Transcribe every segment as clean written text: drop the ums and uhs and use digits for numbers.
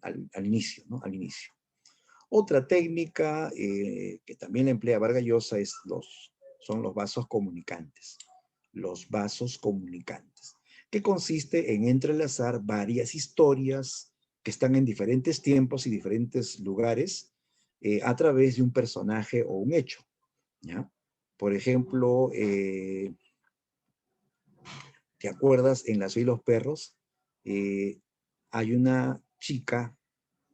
al inicio, ¿no? Al inicio. Otra técnica que también la emplea Vargas Llosa son los vasos comunicantes. Los vasos comunicantes, que consiste en entrelazar varias historias que están en diferentes tiempos y diferentes lugares a través de un personaje o un hecho, ¿ya? Por ejemplo, ¿te acuerdas? En La Ciudad y los Perros hay una chica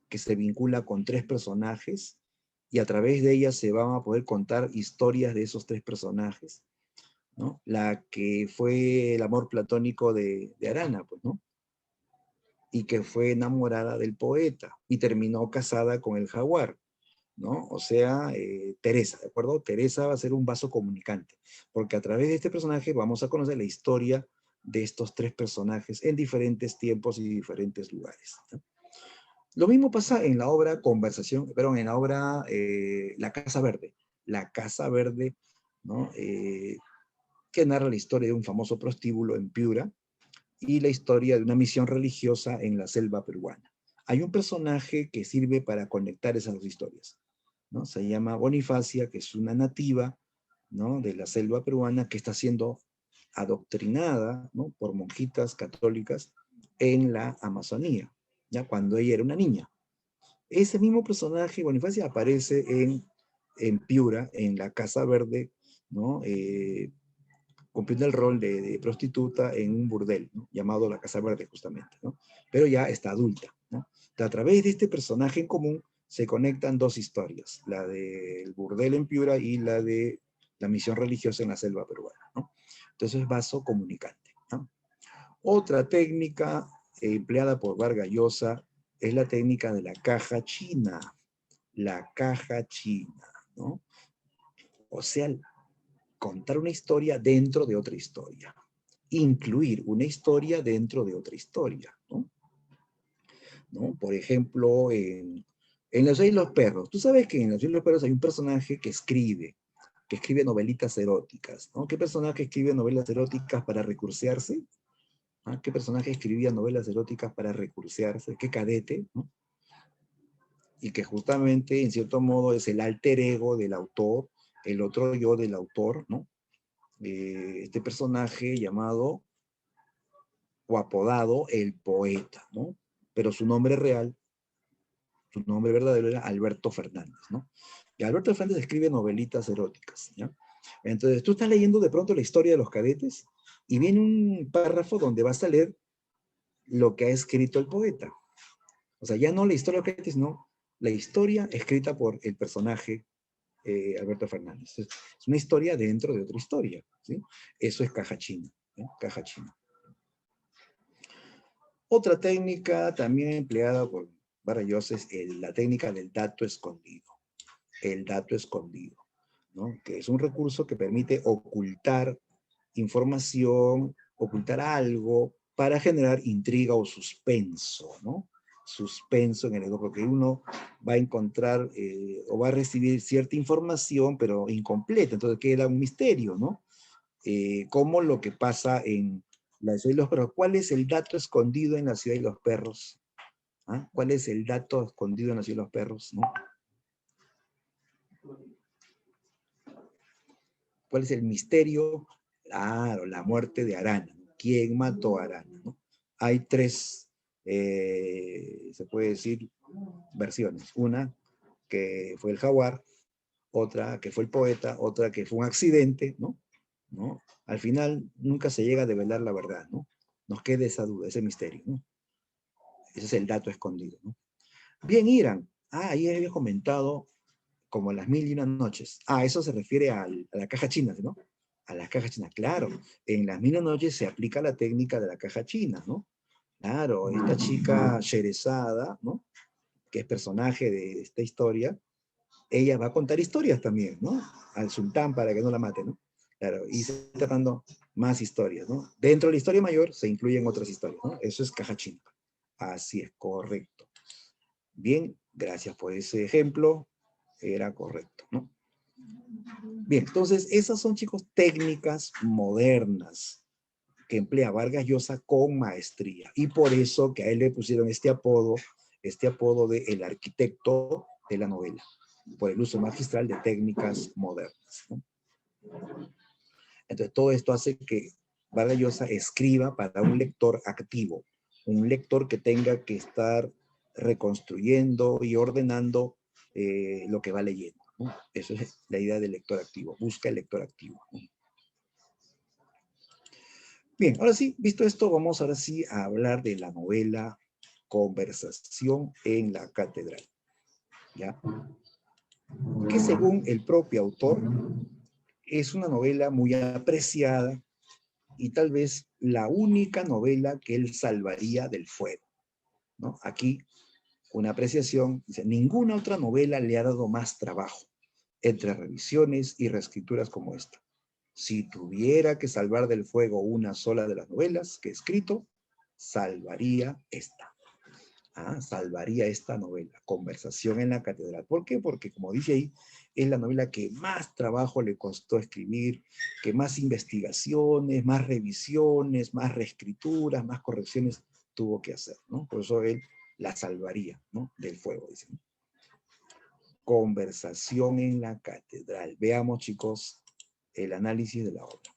que se vincula con tres personajes y a través de ella se van a poder contar historias de esos tres personajes, ¿no? La que fue el amor platónico de Arana, pues, ¿no? Y que fue enamorada del poeta y terminó casada con el jaguar, ¿no? O sea, Teresa, ¿de acuerdo? Teresa va a ser un vaso comunicante, porque a través de este personaje vamos a conocer la historia de estos tres personajes en diferentes tiempos y diferentes lugares, ¿no? Lo mismo pasa en la obra Conversación, perdón, en la obra La Casa Verde. La Casa Verde, ¿no? Que narra la historia de un famoso prostíbulo en Piura y la historia de una misión religiosa en la selva peruana. Hay un personaje que sirve para conectar esas dos historias, ¿no? Se llama Bonifacia, que es una nativa, ¿no? De la selva peruana que está siendo adoctrinada, ¿no? Por monjitas católicas en la Amazonía, ya cuando ella era una niña. Ese mismo personaje, Bonifacia, aparece en Piura, en la Casa Verde, ¿no? Cumpliendo el rol de prostituta en un burdel, ¿no? Llamado la Casa Verde justamente, ¿no? Pero ya está adulta, ¿no? A través de este personaje en común se conectan dos historias, la del burdel en Piura y la de la misión religiosa en la selva peruana, ¿no? Entonces es vaso comunicante, ¿no? Otra técnica empleada por Vargas Llosa es la técnica de la caja china, ¿no? O sea, contar una historia dentro de otra historia, incluir una historia dentro de otra historia, ¿no? ¿No? Por ejemplo, en La Ciudad y los Perros. Tú sabes que en La Ciudad y los Perros hay un personaje que escribe novelitas eróticas, ¿no? ¿Qué personaje escribe novelas eróticas para recursearse? ¿Ah? ¿Qué personaje escribía novelas eróticas para recursearse? ¿Qué cadete? ¿No? Y que justamente, en cierto modo, es el alter ego del autor, el otro yo del autor, ¿no? Este personaje llamado o apodado el poeta, ¿no? Pero su nombre real, su nombre verdadero era Alberto Fernández, ¿no? Y Alberto Fernández escribe novelitas eróticas, ¿ya? Entonces tú estás leyendo de pronto la historia de los cadetes y viene un párrafo donde vas a leer lo que ha escrito el poeta. O sea, ya no la historia de los cadetes, sino la historia escrita por el personaje Alberto Fernández. Es una historia dentro de otra historia, ¿sí? Eso es caja china, ¿eh? Caja china. Otra técnica también empleada por Vargas es la técnica del dato escondido. El dato escondido, ¿no? Que es un recurso que permite ocultar información, ocultar algo para generar intriga o suspenso, ¿no? Suspenso en el ego, porque uno va a encontrar o va a recibir cierta información, pero incompleta, entonces queda un misterio, ¿no? Como lo que pasa en La Ciudad y los Perros. ¿Cuál es el dato escondido en La Ciudad y los Perros? ¿Ah? ¿Cuál es el dato escondido en La Ciudad y los Perros? ¿No? ¿Cuál es el misterio? Claro, la muerte de Arana. ¿Quién mató a Arana? ¿No? Hay tres, se puede decir, versiones. Una que fue el jaguar, otra que fue el poeta, otra que fue un accidente, ¿no? ¿No? Al final nunca se llega a develar la verdad, ¿no? Nos queda esa duda, ese misterio, ¿no? Ese es el dato escondido, ¿no? Bien, Irán. Ah, ahí había comentado como las mil y una noches. Ah, eso se refiere a la caja china, ¿no? A la caja china, claro. En las mil y una noches se aplica la técnica de la caja china, ¿no? Claro, esta chica Sherezada, ¿no? Que es personaje de esta historia, ella va a contar historias también, ¿no? Al sultán para que no la mate, ¿no? Claro, y se está dando más historias, ¿no? Dentro de la historia mayor se incluyen otras historias, ¿no? Eso es caja china. Así es, correcto. Bien, gracias por ese ejemplo. Era correcto, ¿no? Bien, entonces esas son, chicos, técnicas modernas que emplea Vargas Llosa con maestría. Y por eso que a él le pusieron este apodo, este apodo de el arquitecto de la novela, por el uso magistral de técnicas modernas, ¿no? Entonces, todo esto hace que Vargas Llosa escriba para un lector activo, un lector que tenga que estar reconstruyendo y ordenando lo que va leyendo, ¿no? Eso es la idea del lector activo, busca el lector activo, ¿no? Bien, ahora sí, visto esto, vamos ahora sí a hablar de la novela Conversación en la Catedral, ¿ya? Que según el propio autor, es una novela muy apreciada y tal vez la única novela que él salvaría del fuego, ¿no? Aquí una apreciación, dice, ninguna otra novela le ha dado más trabajo entre revisiones y reescrituras como esta. Si tuviera que salvar del fuego una sola de las novelas que he escrito, salvaría esta. Salvaría esta novela, Conversación en la Catedral. ¿Por qué? Porque, como dice ahí, es la novela que más trabajo le costó escribir, que más investigaciones, más revisiones, más reescrituras, más correcciones tuvo que hacer, ¿no? Por eso él la salvaría, ¿no? Del fuego, dicen. Conversación en la Catedral. Veamos, chicos, el análisis de la obra.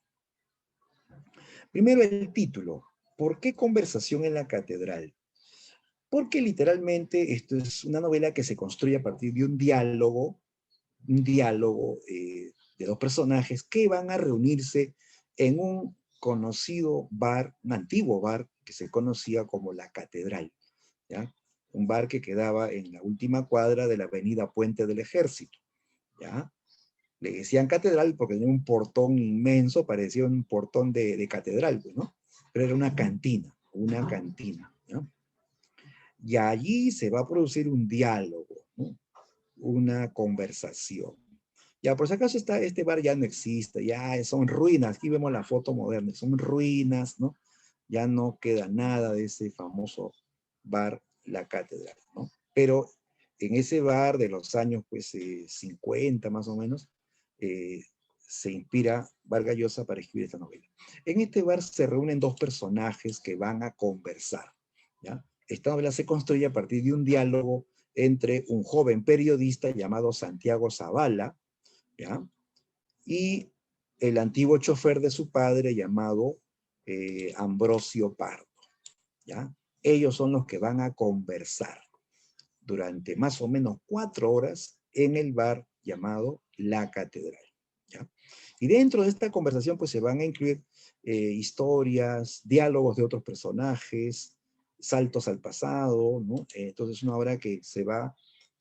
Primero el título. ¿Por qué Conversación en la Catedral? Porque literalmente esto es una novela que se construye a partir de un diálogo de dos personajes que van a reunirse en un conocido bar, un antiguo bar que se conocía como La Catedral, ¿ya? Un bar que quedaba en la última cuadra de la avenida Puente del Ejército, ¿ya? Le decían catedral porque tenía un portón inmenso, parecía un portón de catedral, ¿no? Pero era una cantina, ¿no? Y allí se va a producir un diálogo, ¿no? Una conversación. Ya, por si acaso este bar ya no existe, ya son ruinas, aquí vemos la foto moderna, son ruinas, ¿no? Ya no queda nada de ese famoso bar La Catedral, ¿no? Pero en ese bar de los años, pues, 50 más o menos, se inspira Vargas Llosa para escribir esta novela. En este bar se reúnen dos personajes que van a conversar, ¿ya? Esta novela se construye a partir de un diálogo entre un joven periodista llamado Santiago Zavala, ¿ya? Y el antiguo chofer de su padre llamado Ambrosio Pardo, ¿ya? Ellos son los que van a conversar durante más o menos 4 horas en el bar llamado La Catedral, ¿ya? Y dentro de esta conversación pues se van a incluir historias, diálogos de otros personajes, saltos al pasado, ¿no? Entonces es una obra que se va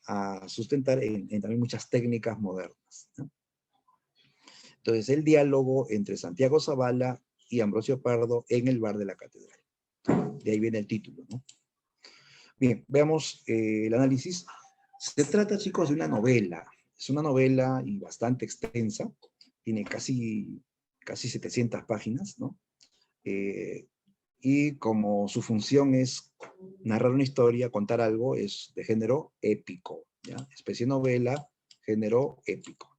a sustentar en también muchas técnicas modernas, ¿no? Entonces el diálogo entre Santiago Zavala y Ambrosio Pardo en el bar de La Catedral. De ahí viene el título, ¿no? Bien, veamos el análisis. Se trata, chicos, de una novela. Es una novela y bastante extensa. Tiene casi 700 páginas, ¿no? Y como su función es narrar una historia, contar algo, es de género épico, ¿ya? Especie novela, género épico.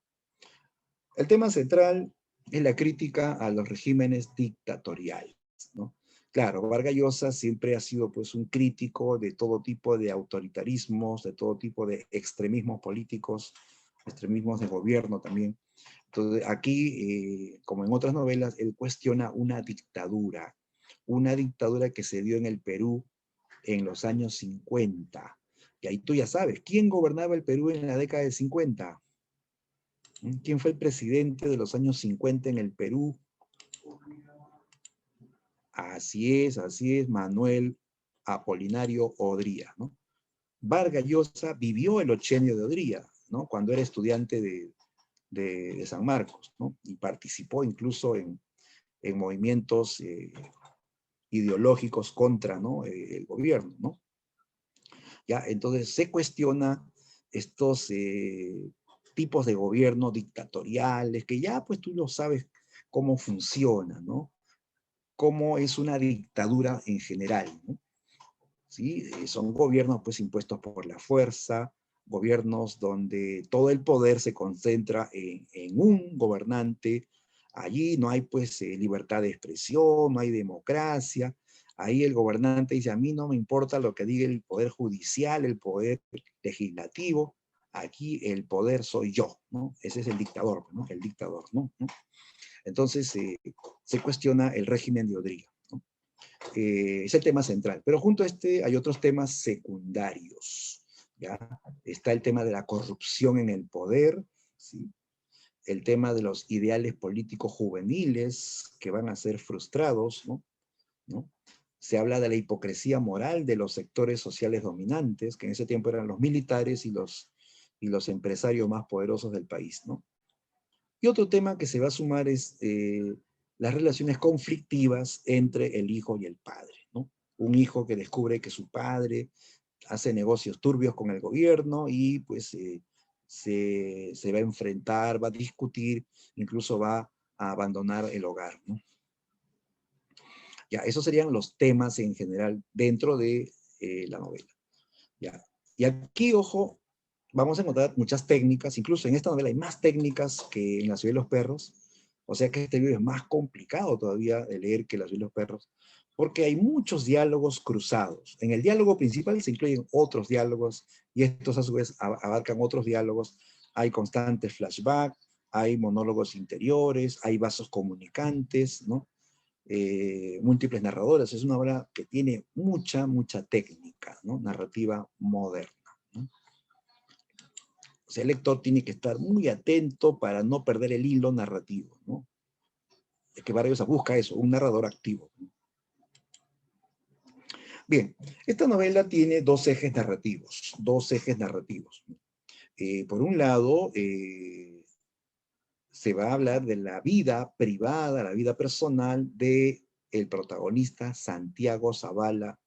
El tema central es la crítica a los regímenes dictatoriales, ¿no? Claro, Vargas Llosa siempre ha sido pues un crítico de todo tipo de autoritarismos, de todo tipo de extremismos políticos, extremismos de gobierno también. Entonces aquí, como en otras novelas, él cuestiona una dictadura que se dio en el Perú en los años 50. Y ahí tú ya sabes, ¿quién gobernaba el Perú en la década del 50? ¿Quién fue el presidente de los años 50 en el Perú? Así es, Manuel Apolinario Odría, ¿no? Vargas Llosa vivió el ochenio de Odría, ¿no? Cuando era estudiante de San Marcos, ¿no? Y participó incluso en movimientos ideológicos contra, ¿no? El gobierno, ¿no? Ya, entonces se cuestiona estos tipos de gobierno dictatoriales, que ya pues tú lo sabes cómo funciona, ¿no? Cómo es una dictadura en general, ¿no? ¿Sí? Son gobiernos pues impuestos por la fuerza, gobiernos donde todo el poder se concentra en un gobernante. Allí no hay pues libertad de expresión, no hay democracia, Ahí el gobernante dice, a mí no me importa lo que diga el poder judicial, el poder legislativo, aquí el poder soy yo, ¿no? Ese es el dictador, ¿no? El dictador, ¿no? Entonces, se cuestiona el régimen de Odría, ¿no? Es el tema central, pero junto a este hay otros temas secundarios, ¿ya? Está el tema de la corrupción en el poder, ¿sí? El tema de los ideales políticos juveniles que van a ser frustrados, ¿no? ¿No? Se habla de la hipocresía moral de los sectores sociales dominantes, que en ese tiempo eran los militares y los empresarios más poderosos del país, ¿no? Y otro tema que se va a sumar es las relaciones conflictivas entre el hijo y el padre, ¿no? Un hijo que descubre que su padre hace negocios turbios con el gobierno y pues se va a enfrentar, va a discutir, incluso va a abandonar el hogar, ¿no? Ya, esos serían los temas en general dentro de la novela. Ya. Y aquí, ojo, vamos a encontrar muchas técnicas, incluso en esta novela hay más técnicas que en La ciudad de los perros, o sea que este libro es más complicado todavía de leer que La ciudad de los perros, porque hay muchos diálogos cruzados. En el diálogo principal se incluyen otros diálogos, y estos a su vez abarcan otros diálogos. Hay constantes flashbacks, hay monólogos interiores, hay vasos comunicantes, ¿no? Múltiples narradores. Es una obra que tiene mucha técnica, ¿no? Narrativa moderna, ¿no? O sea, el lector tiene que estar muy atento para no perder el hilo narrativo, ¿no? Es que Vargas busca eso, un narrador activo, ¿no? Bien, esta novela tiene dos ejes narrativos, ¿no? Por un lado, se va a hablar de la vida privada, la vida personal de el protagonista Santiago Zavala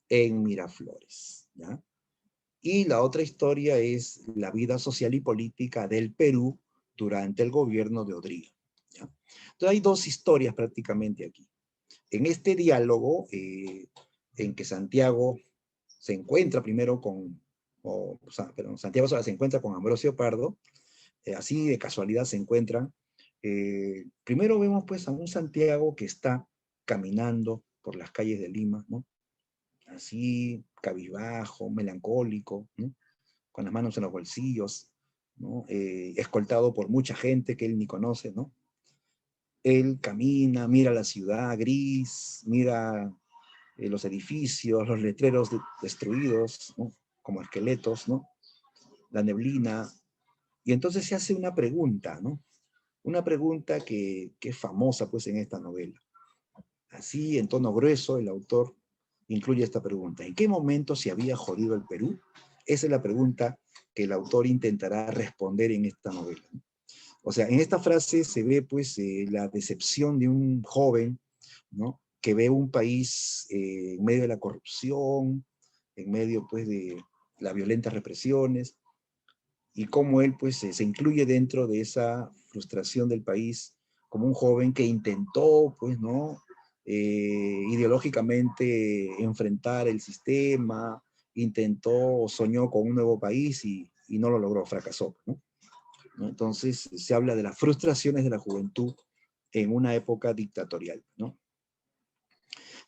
en Miraflores, ¿ya? Y la otra historia es la vida social y política del Perú durante el gobierno de Odría, ¿ya? Entonces hay dos historias prácticamente aquí. En este diálogo, en que Santiago se encuentra primero con, perdón, Santiago se encuentra con Ambrosio Pardo, así de casualidad se encuentran. Primero vemos pues a un Santiago que está caminando por las calles de Lima, ¿no? Así, cabizbajo, melancólico, ¿no? Con las manos en los bolsillos, ¿no? Escoltado por mucha gente que él ni conoce, ¿no? Él camina, mira la ciudad gris, mira los edificios, los letreros destruidos, ¿no? Como esqueletos, ¿no? La neblina, y entonces se hace una pregunta, ¿no? Una pregunta que es famosa pues en esta novela. Así, en tono grueso, el autor incluye esta pregunta. ¿En qué momento se había jodido el Perú? Esa es la pregunta que el autor intentará responder en esta novela, ¿no? O sea, en esta frase se ve pues la decepción de un joven, ¿no? Que ve un país en medio de la corrupción, en medio pues de las violentas represiones, y cómo él pues se incluye dentro de esa frustración del país como un joven que intentó pues, ¿no? Ideológicamente enfrentar el sistema, intentó, soñó con un nuevo país y no lo logró, fracasó, ¿no? ¿No? Entonces se habla de las frustraciones de la juventud en una época dictatorial, ¿no?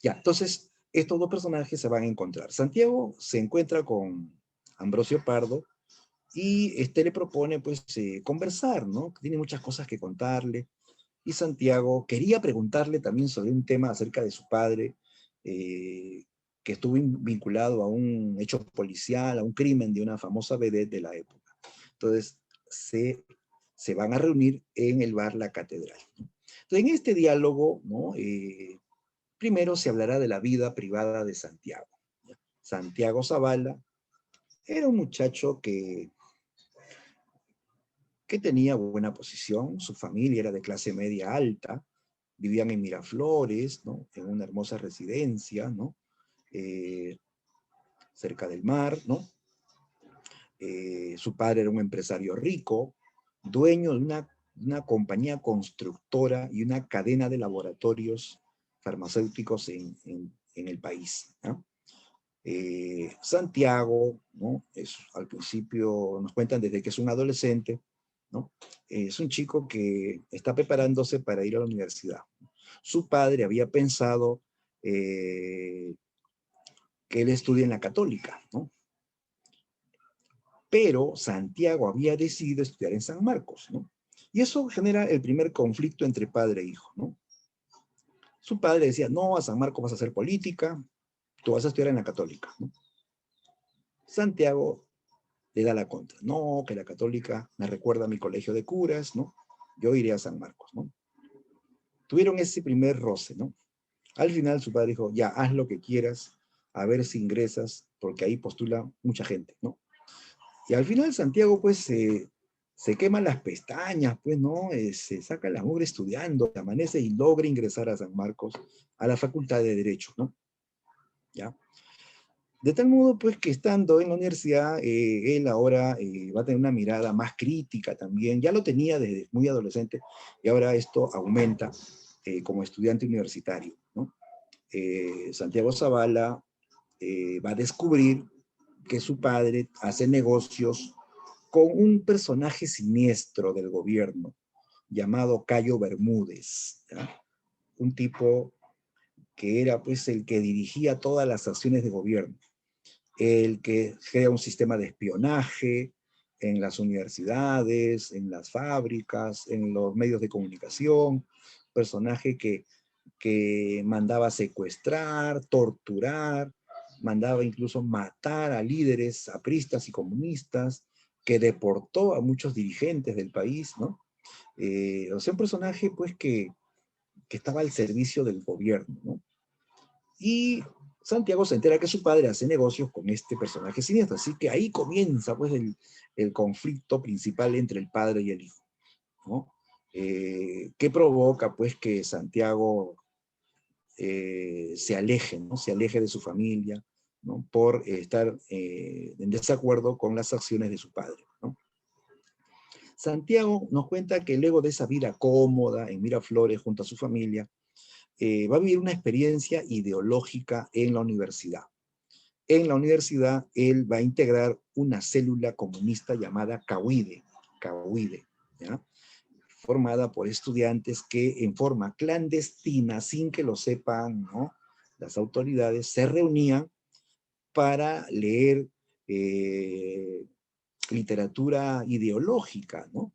Ya, entonces estos dos personajes se van a encontrar. Santiago se encuentra con Ambrosio Pardo, y este le propone, pues, conversar, ¿no? Tiene muchas cosas que contarle. Y Santiago quería preguntarle también sobre un tema acerca de su padre, que estuvo vinculado a un hecho policial, a un crimen de una famosa vedette de la época. Entonces, se van a reunir en el bar La Catedral, ¿no? Entonces, en este diálogo, ¿no? Primero se hablará de la vida privada de Santiago, ¿no? Santiago Zavala era un muchacho que tenía buena posición, su familia era de clase media alta, vivían en Miraflores, ¿no? En una hermosa residencia, ¿no? Eh, cerca del mar, ¿no? Su padre era un empresario rico, dueño de una compañía constructora y una cadena de laboratorios farmacéuticos en el país, ¿no? Santiago, ¿no? Al principio nos cuentan desde que es un adolescente, ¿no? Es un chico que está preparándose para ir a la universidad. Su padre había pensado que él estudie en la Católica, ¿no? Pero Santiago había decidido estudiar en San Marcos, ¿no? Y eso genera el primer conflicto entre padre e hijo, ¿no? Su padre decía, no, a San Marcos vas a hacer política, tú vas a estudiar en la Católica, ¿no? Santiago le da la contra, no, que la Católica me recuerda a mi colegio de curas, ¿no? Yo iré a San Marcos, ¿no? Tuvieron ese primer roce, ¿no? Al final su padre dijo, ya, haz lo que quieras, a ver si ingresas, porque ahí postula mucha gente, ¿no? Y al final Santiago, pues, se quema las pestañas, pues, ¿no? Se saca la mugre estudiando, amanece y logra ingresar a San Marcos, a la Facultad de Derecho, ¿no? ¿Ya? De tal modo, pues, que estando en la universidad, él ahora va a tener una mirada más crítica también. Ya lo tenía desde muy adolescente y ahora esto aumenta como estudiante universitario, ¿no? Santiago Zavala va a descubrir que su padre hace negocios con un personaje siniestro del gobierno llamado Cayo Bermúdez, ¿ya? Un tipo que era pues el que dirigía todas las acciones de gobierno, el que crea un sistema de espionaje en las universidades, en las fábricas, en los medios de comunicación, personaje que mandaba secuestrar, torturar, mandaba incluso matar a líderes apristas y comunistas, que deportó a muchos dirigentes del país, ¿no? O sea, un personaje pues que estaba al servicio del gobierno, ¿no? Y Santiago se entera que su padre hace negocios con este personaje siniestro, así que ahí comienza pues el conflicto principal entre el padre y el hijo, ¿no? Que provoca pues que Santiago se aleje, ¿no? Se aleje de su familia, ¿no? Por estar en desacuerdo con las acciones de su padre, ¿no? Santiago nos cuenta que luego de esa vida cómoda en Miraflores junto a su familia, va a vivir una experiencia ideológica en la universidad. En la universidad, él va a integrar una célula comunista llamada CAUIDE, ¿ya? Formada por estudiantes que en forma clandestina, sin que lo sepan, ¿no?, las autoridades, se reunían para leer literatura ideológica, ¿no?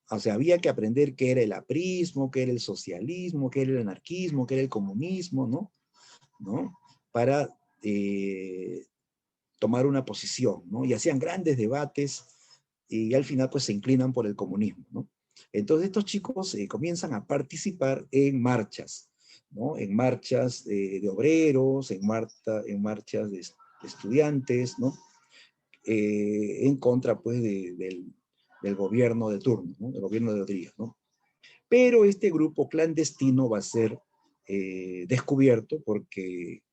O sea, había que aprender qué era el aprismo, qué era el socialismo, qué era el anarquismo, qué era el comunismo, ¿no? ¿No? Para tomar una posición, ¿no? Y hacían grandes debates y al final pues se inclinan por el comunismo, ¿no? Entonces estos chicos comienzan a participar en marchas, ¿no? En marchas de obreros, en marchas de estudiantes, ¿no? En contra pues del gobierno de turno, ¿no? Del gobierno de Rodríguez, ¿no? Pero este grupo clandestino va a ser descubierto porque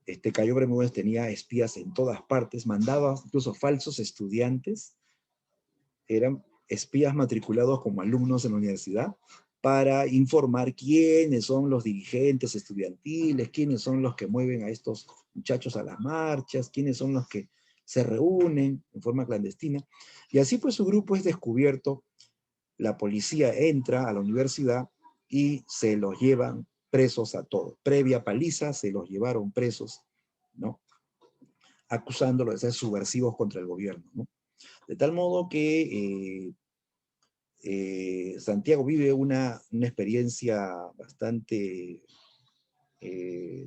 este Cayo Bermúdez tenía espías en todas partes, mandaba incluso falsos estudiantes, eran espías matriculados como alumnos en la universidad, para informar quiénes son los dirigentes estudiantiles, quiénes son los que mueven a estos muchachos a las marchas, quiénes son los que se reúnen en forma clandestina. Y así pues su grupo es descubierto, la policía entra a la universidad y se los llevan presos a todos. Previa paliza se los llevaron presos, ¿no? Acusándolos de ser subversivos contra el gobierno, ¿no? De tal modo que Santiago vive una experiencia bastante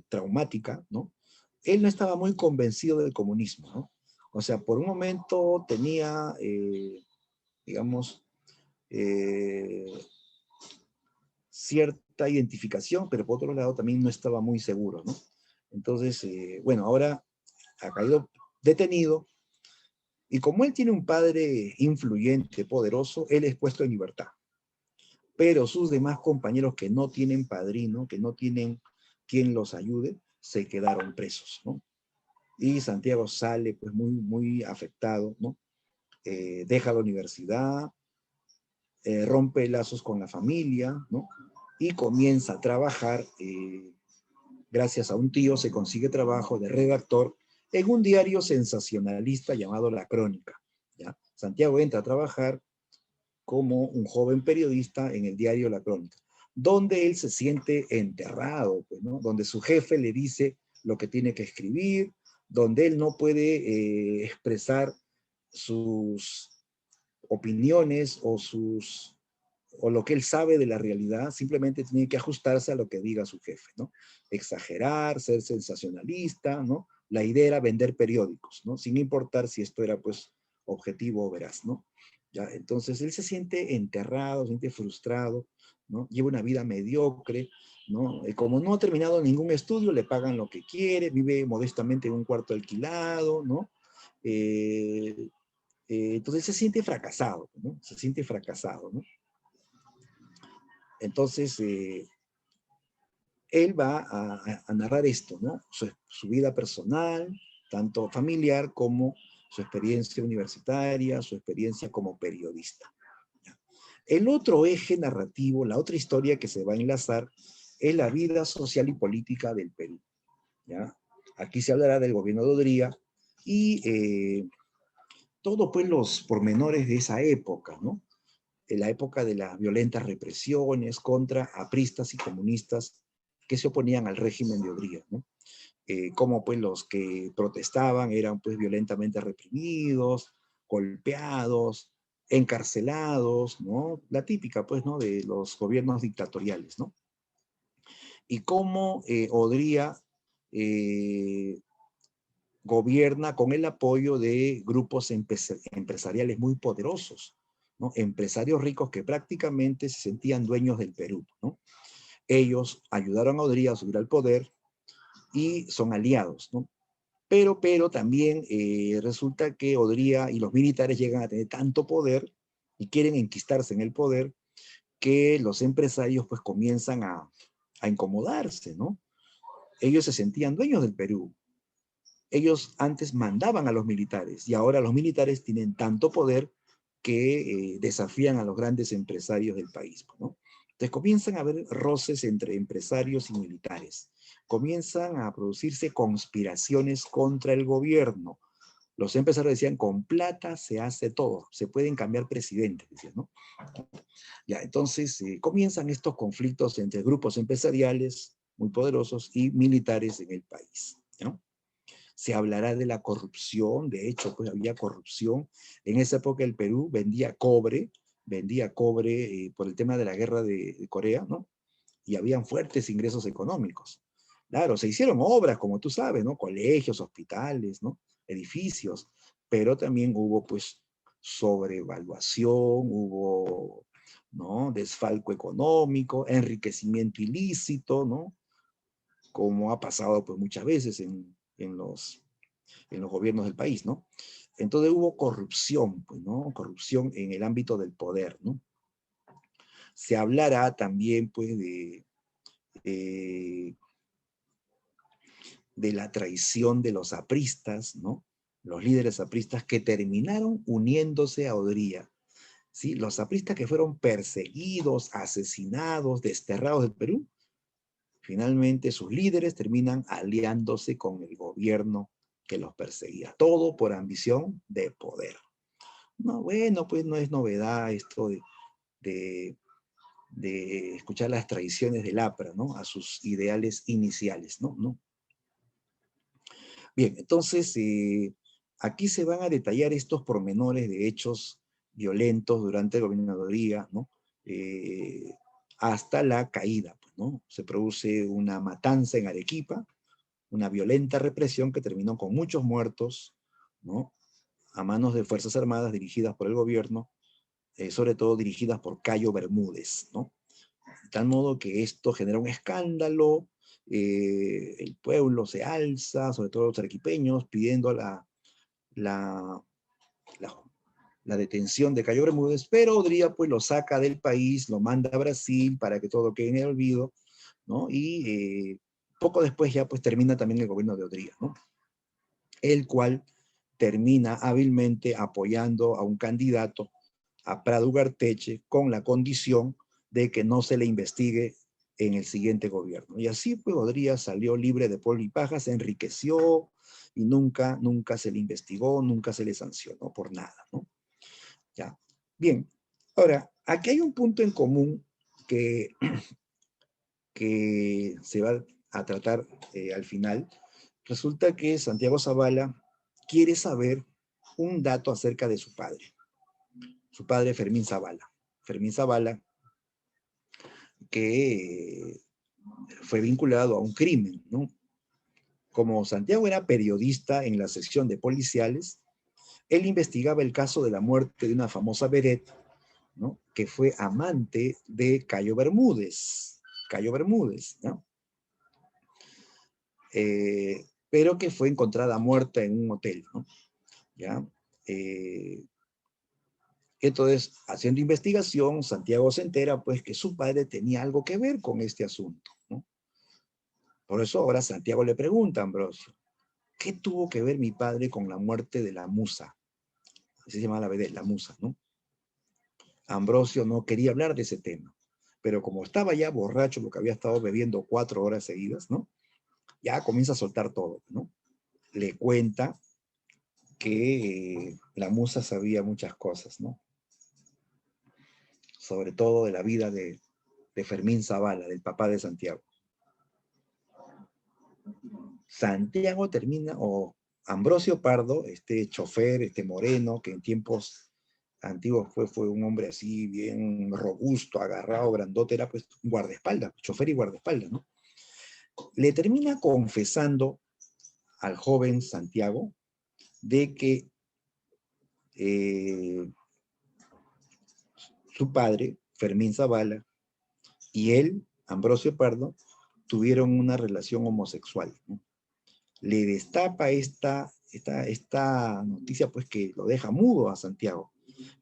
traumática, ¿no? Él no estaba muy convencido del comunismo, ¿no? O sea, por un momento tenía, digamos, eh, cierta identificación, pero por otro lado también no estaba muy seguro, ¿no? Entonces, bueno, ahora ha caído detenido, y como él tiene un padre influyente, poderoso, él es puesto en libertad. Pero sus demás compañeros que no tienen padrino, que no tienen quien los ayude, se quedaron presos, ¿no? Y Santiago sale pues muy, muy afectado, ¿no? Deja la universidad, rompe lazos con la familia, ¿no? Y comienza a trabajar, gracias a un tío se consigue trabajo de redactor en un diario sensacionalista llamado La Crónica, ¿ya? Santiago entra a trabajar como un joven periodista en el diario La Crónica. donde él se siente enterrado, pues, ¿no? Donde su jefe le dice lo que tiene que escribir, donde él no puede expresar sus opiniones o lo que él sabe de la realidad, simplemente tiene que ajustarse a lo que diga su jefe, ¿no? Exagerar, ser sensacionalista, ¿no? La idea era vender periódicos, ¿no? Sin importar si esto era, pues, objetivo o veraz, ¿no? ¿Ya? Entonces, él se siente enterrado, se siente frustrado, ¿no? Lleva una vida mediocre, ¿no? Como no ha terminado ningún estudio, le pagan lo que quiere, vive modestamente en un cuarto alquilado, ¿no? Eh, entonces se siente fracasado, ¿no? Se siente fracasado, ¿no? Entonces, él va a narrar esto, ¿no? Su vida personal, tanto familiar como su experiencia universitaria, su experiencia como periodista. ¿Ya? El otro eje narrativo, la otra historia que se va a enlazar, es la vida social y política del Perú. ¿Ya? Aquí se hablará del gobierno de Odría y todos pues los pormenores de esa época, ¿no? En la época de las violentas represiones contra apristas y comunistas que se oponían al régimen de Odría, ¿no? Como pues los que protestaban eran pues violentamente reprimidos, golpeados, encarcelados, ¿no? La típica pues, ¿no? De los gobiernos dictatoriales, ¿no? Y cómo Odría gobierna con el apoyo de grupos empresariales muy poderosos, ¿no? Empresarios ricos que prácticamente se sentían dueños del Perú, ¿no? Ellos ayudaron a Odría a subir al poder y son aliados, ¿no? Pero también resulta que Odría y los militares llegan a tener tanto poder y quieren enquistarse en el poder que los empresarios pues comienzan a incomodarse, ¿no? Ellos se sentían dueños del Perú. Ellos antes mandaban a los militares y ahora los militares tienen tanto poder que desafían a los grandes empresarios del país, ¿no? Entonces comienzan a haber roces entre empresarios y militares. Comienzan a producirse conspiraciones contra el gobierno. Los empresarios decían, con plata se hace todo, se pueden cambiar presidentes, decían, ¿no? Ya, entonces comienzan estos conflictos entre grupos empresariales muy poderosos y militares en el país, ¿no? Se hablará de la corrupción, de hecho, pues había corrupción. En esa época el Perú vendía cobre por el tema de la guerra de Corea, ¿no? Y habían fuertes ingresos económicos. Claro, se hicieron obras, como tú sabes, ¿no? Colegios, hospitales, ¿no? Edificios, pero también hubo, pues, sobrevaluación, hubo, ¿no? Desfalco económico, enriquecimiento ilícito, ¿no? Como ha pasado, pues, muchas veces en los gobiernos del país, ¿no? Entonces hubo corrupción, pues, ¿no? Corrupción en el ámbito del poder, ¿no? Se hablará también, pues, eh, de la traición de los apristas, ¿no? Los líderes apristas que terminaron uniéndose a Odría, ¿sí? Los apristas que fueron perseguidos, asesinados, desterrados del Perú, finalmente sus líderes terminan aliándose con el gobierno que los perseguía. Todo por ambición de poder. No, bueno, pues no es novedad esto de, de escuchar las traiciones del APRA, ¿no? A sus ideales iniciales, ¿no? ¿No? Bien, entonces aquí se van a detallar estos pormenores de hechos violentos durante el gobierno de Odría, ¿no? Eh, hasta la caída, pues, ¿no? Se produce una matanza en Arequipa, una violenta represión que terminó con muchos muertos, ¿no? A manos de Fuerzas Armadas dirigidas por el gobierno, sobre todo dirigidas por Cayo Bermúdez, ¿no? De tal modo que esto genera un escándalo, el pueblo se alza, sobre todo los arequipeños, pidiendo la, la, la detención de Cayo Bermúdez, pero Odría pues lo saca del país, lo manda a Brasil para que todo quede en el olvido, ¿no? Y poco después ya pues termina también el gobierno de Odría, ¿no? El cual termina hábilmente apoyando a un candidato, a Prado Ugarteche, con la condición de que no se le investigue en el siguiente gobierno. Y así pues Odría salió libre de polvo y paja, se enriqueció y nunca se le investigó, nunca se le sancionó por nada, ¿no? Ya. Bien, ahora, aquí hay un punto en común que que se va a tratar al final, resulta que Santiago Zavala quiere saber un dato acerca de su padre Fermín Zavala. Fermín Zavala, que fue vinculado a un crimen, ¿no? Como Santiago era periodista en la sección de policiales, él investigaba el caso de la muerte de una famosa vedette, ¿no? Que fue amante de Cayo Bermúdez. Cayo Bermúdez, ¿no? Pero que fue encontrada muerta en un hotel, ¿no? ¿Ya? Entonces, haciendo investigación, Santiago se entera, pues, que su padre tenía algo que ver con este asunto, ¿no? Por eso ahora Santiago le pregunta a Ambrosio, ¿qué tuvo que ver mi padre con la muerte de la musa? Así se llama la vedette, la musa, ¿no? Ambrosio no quería hablar de ese tema, pero como estaba ya borracho porque había estado bebiendo 4 horas seguidas, ¿no? Ya comienza a soltar todo, ¿no? Le cuenta que la musa sabía muchas cosas, ¿no? Sobre todo de la vida de Fermín Zavala, del papá de Santiago. Santiago termina, o Ambrosio Pardo, este chofer, este moreno, que en tiempos antiguos fue un hombre así, bien robusto, agarrado, grandote, era pues un guardaespaldas, chofer y guardaespaldas, ¿no? Le termina confesando al joven Santiago de que su padre, Fermín Zavala, y él, Ambrosio Pardo, tuvieron una relación homosexual, ¿no? Le destapa esta noticia, pues que lo deja mudo a Santiago,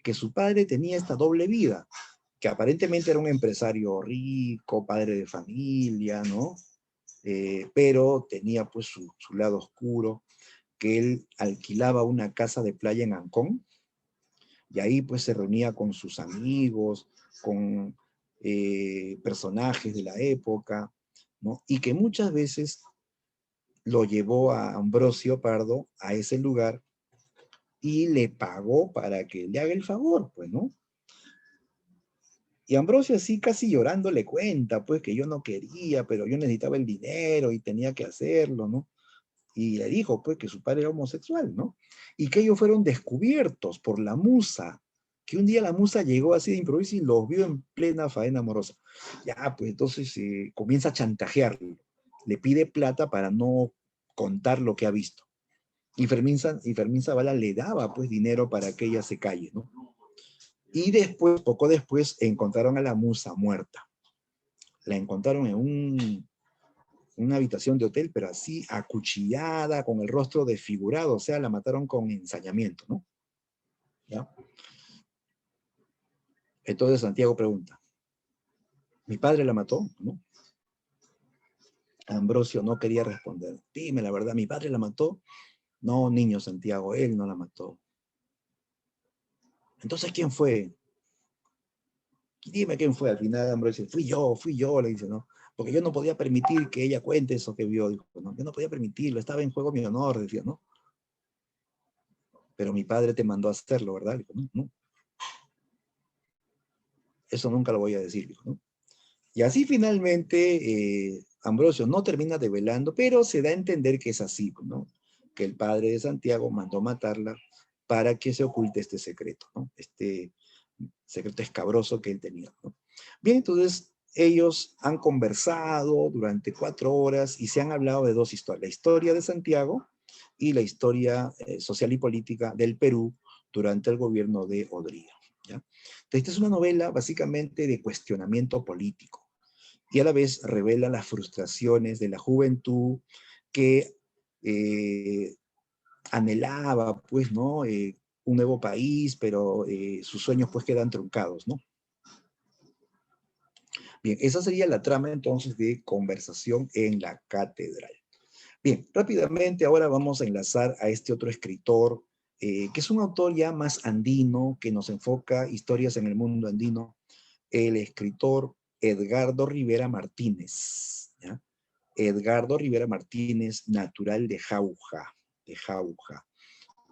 que su padre tenía esta doble vida, que aparentemente era un empresario rico, padre de familia, ¿no? Pero tenía pues su lado oscuro, que él alquilaba una casa de playa en Ancón, y ahí pues se reunía con sus amigos, con personajes de la época, ¿no? Y que muchas veces lo llevó a Ambrosio Pardo a ese lugar y le pagó para que le haga el favor, pues, ¿no? Y Ambrosio así casi llorando le cuenta, pues, que yo no quería, pero yo necesitaba el dinero y tenía que hacerlo, ¿no? Y le dijo, pues, que su padre era homosexual, ¿no? Y que ellos fueron descubiertos por la musa, que un día la musa llegó así de improviso y los vio en plena faena amorosa. Ya, pues, entonces comienza a chantajearlo. Le pide plata para no contar lo que ha visto. Y Fermín Zavala le daba, pues, dinero para que ella se calle, ¿no? Y después, poco después, encontraron a la musa muerta. La encontraron en una habitación de hotel, pero así acuchillada, con el rostro desfigurado, o sea, la mataron con ensañamiento, ¿no? ¿Ya? Entonces Santiago pregunta, ¿mi padre la mató? ¿No? Ambrosio no quería responder. Dime la verdad, ¿mi padre la mató? No, niño Santiago, él no la mató. Entonces, ¿quién fue? Dime quién fue. Al final Ambrosio dice, fui yo, le dice, ¿no? Porque yo no podía permitir que ella cuente eso que vio, dijo, ¿no? Yo no podía permitirlo, estaba en juego mi honor, decía, ¿no? Pero mi padre te mandó a hacerlo, ¿verdad? Dijo, no, no, eso nunca lo voy a decir, dijo, ¿no? Y así finalmente Ambrosio no termina develando, pero se da a entender que es así, ¿no? Que el padre de Santiago mandó matarla para que se oculte este secreto, ¿no? Este secreto escabroso que él tenía, ¿no? Bien, entonces ellos han conversado durante 4 horas y se han hablado de dos historias, la historia de Santiago y la historia social y política del Perú durante el gobierno de Odría, ¿ya? Entonces, esta es una novela básicamente de cuestionamiento político y a la vez revela las frustraciones de la juventud que anhelaba, pues, ¿no? Un nuevo país, pero sus sueños pues quedan truncados, ¿no? Bien, esa sería la trama entonces de Conversación en la Catedral. Bien, rápidamente ahora vamos a enlazar a este otro escritor, que es un autor ya más andino, que nos enfoca historias en el mundo andino, el escritor Edgardo Rivera Martínez, ¿ya? Edgardo Rivera Martínez, natural de Jauja,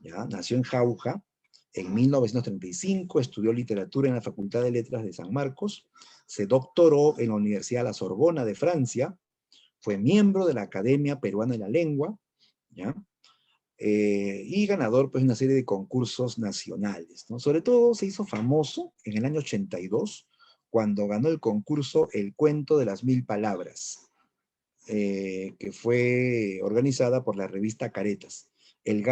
¿ya? Nació en Jauja, En 1935 estudió literatura en la Facultad de Letras de San Marcos, se doctoró en la Universidad de la Sorbona de Francia, fue miembro de la Academia Peruana de la Lengua, ¿ya? Y ganador pues, de una serie de concursos nacionales, ¿no? Sobre todo se hizo famoso en el año 82, cuando ganó el concurso El Cuento de las Mil Palabras, que fue organizada por la revista Caretas. Él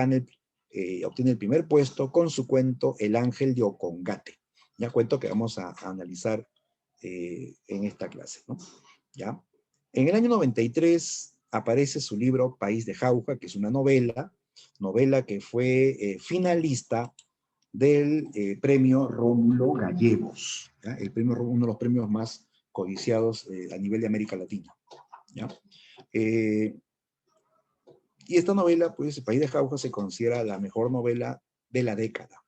obtiene el primer puesto con su cuento El Ángel de Ocongate, ya cuento que vamos a analizar en esta clase, ¿no? ¿Ya? En el año 93 aparece su libro País de Jauja, que es una novela que fue finalista del premio Rómulo Gallegos, ¿ya? Uno de los premios más codiciados a nivel de América Latina, ¿ya? Y esta novela, pues, El País de Jauja se considera la mejor novela de la década.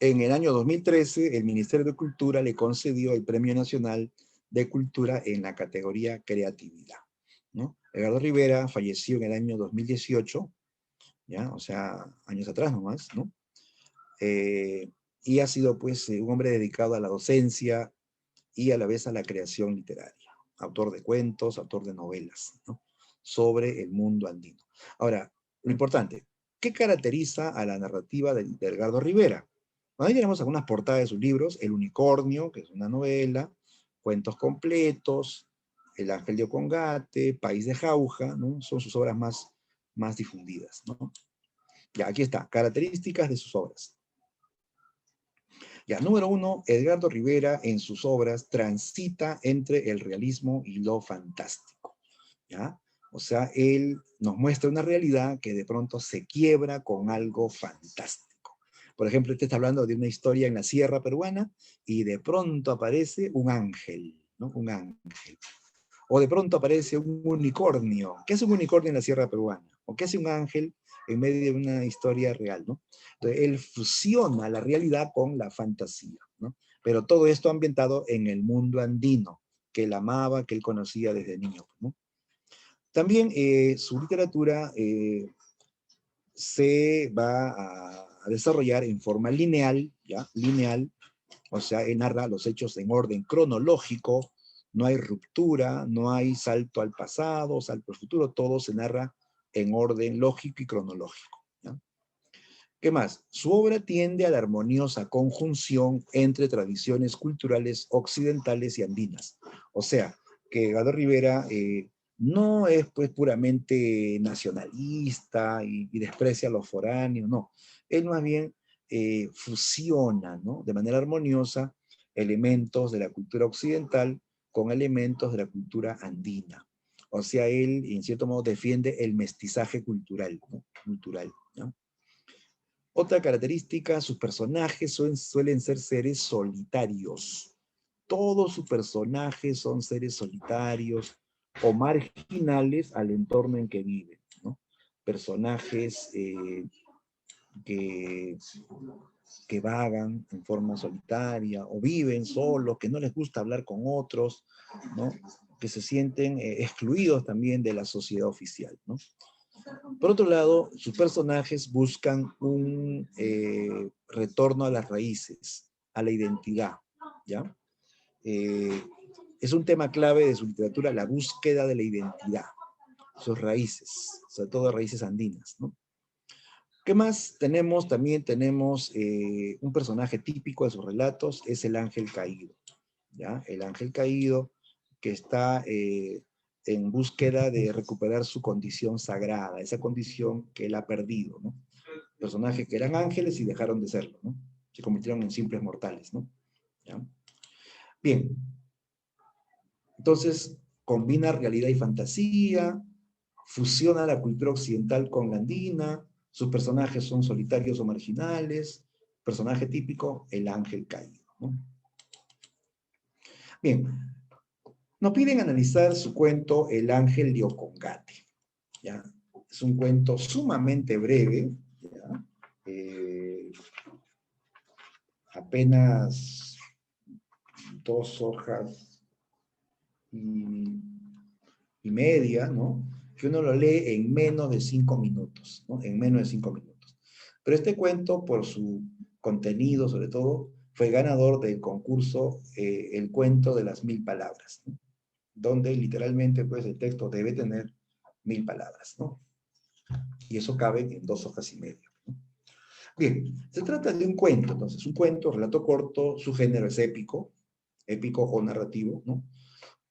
En el año 2013, el Ministerio de Cultura le concedió el Premio Nacional de Cultura en la categoría Creatividad, ¿no? Edgardo Rivera falleció en el año 2018, ¿ya? O sea, años atrás nomás, ¿no? Y ha sido, pues, un hombre dedicado a la docencia y a la vez a la creación literaria. Autor de cuentos, autor de novelas, ¿no? Sobre el mundo andino. Ahora, lo importante, ¿qué caracteriza a la narrativa de Edgardo Rivera? Ahí tenemos algunas portadas de sus libros: El Unicornio, que es una novela, Cuentos Completos, El Ángel de Ocongate, País de Jauja, ¿no? Son sus obras más difundidas, ¿no? Ya, aquí está, características de sus obras. Ya, número 1, Edgardo Rivera en sus obras transita entre el realismo y lo fantástico, ¿ya? O sea, él nos muestra una realidad que de pronto se quiebra con algo fantástico. Por ejemplo, este está hablando de una historia en la sierra peruana y de pronto aparece un ángel, ¿no? Un ángel. O de pronto aparece un unicornio. ¿Qué es un unicornio en la sierra peruana? ¿O qué hace un ángel en medio de una historia real, ¿no? Entonces, él fusiona la realidad con la fantasía, ¿no? Pero todo esto ambientado en el mundo andino, que él amaba, que él conocía desde niño, ¿no? También su literatura se va a desarrollar en forma lineal, ¿ya? Lineal, o sea, él narra los hechos en orden cronológico, no hay ruptura, no hay salto al pasado, salto al futuro, todo se narra en orden lógico y cronológico, ¿ya? ¿Qué más? Su obra tiende a la armoniosa conjunción entre tradiciones culturales occidentales y andinas. O sea, que Gado Rivera no es pues puramente nacionalista y desprecia a los foráneos, no. Él más bien fusiona, ¿no? De manera armoniosa elementos de la cultura occidental con elementos de la cultura andina. O sea, él en cierto modo defiende el mestizaje cultural, ¿no? Cultural, ¿no? Otra característica, sus personajes suelen ser seres solitarios. Todos sus personajes son seres solitarios o marginales al entorno en que viven, ¿no? Personajes que, que vagan en forma solitaria o viven solos, que no les gusta hablar con otros, ¿no? Que se sienten excluidos también de la sociedad oficial, ¿no? Por otro lado, sus personajes buscan un retorno a las raíces, a la identidad, ¿ya? Es un tema clave de su literatura, la búsqueda de la identidad, sus raíces, sobre todo raíces andinas, ¿no? ¿Qué más tenemos? También tenemos un personaje típico de sus relatos, es el ángel caído, ¿ya? El ángel caído que está en búsqueda de recuperar su condición sagrada, esa condición que él ha perdido, ¿no? Personajes que eran ángeles y dejaron de serlo, ¿no? Se convirtieron en simples mortales, ¿no? ¿Ya? Bien, entonces combina realidad y fantasía, fusiona la cultura occidental con la andina, sus personajes son solitarios o marginales, personaje típico, el ángel caído, ¿no? Bien, nos piden analizar su cuento El Ángel de Ocongate, ¿ya? Es un cuento sumamente breve, ¿ya? Apenas 2 hojas y media, ¿no? Que uno lo lee en menos de 5 minutos, ¿no? En menos de 5 minutos. Pero este cuento, por su contenido, sobre todo, fue ganador del concurso El cuento de las 1000 palabras, ¿no? Donde literalmente, pues, el texto debe tener 1000 palabras, ¿no? Y eso cabe en 2 hojas y media. Bien, se trata de un cuento, entonces, un cuento, relato corto, su género es épico, épico o narrativo, ¿no?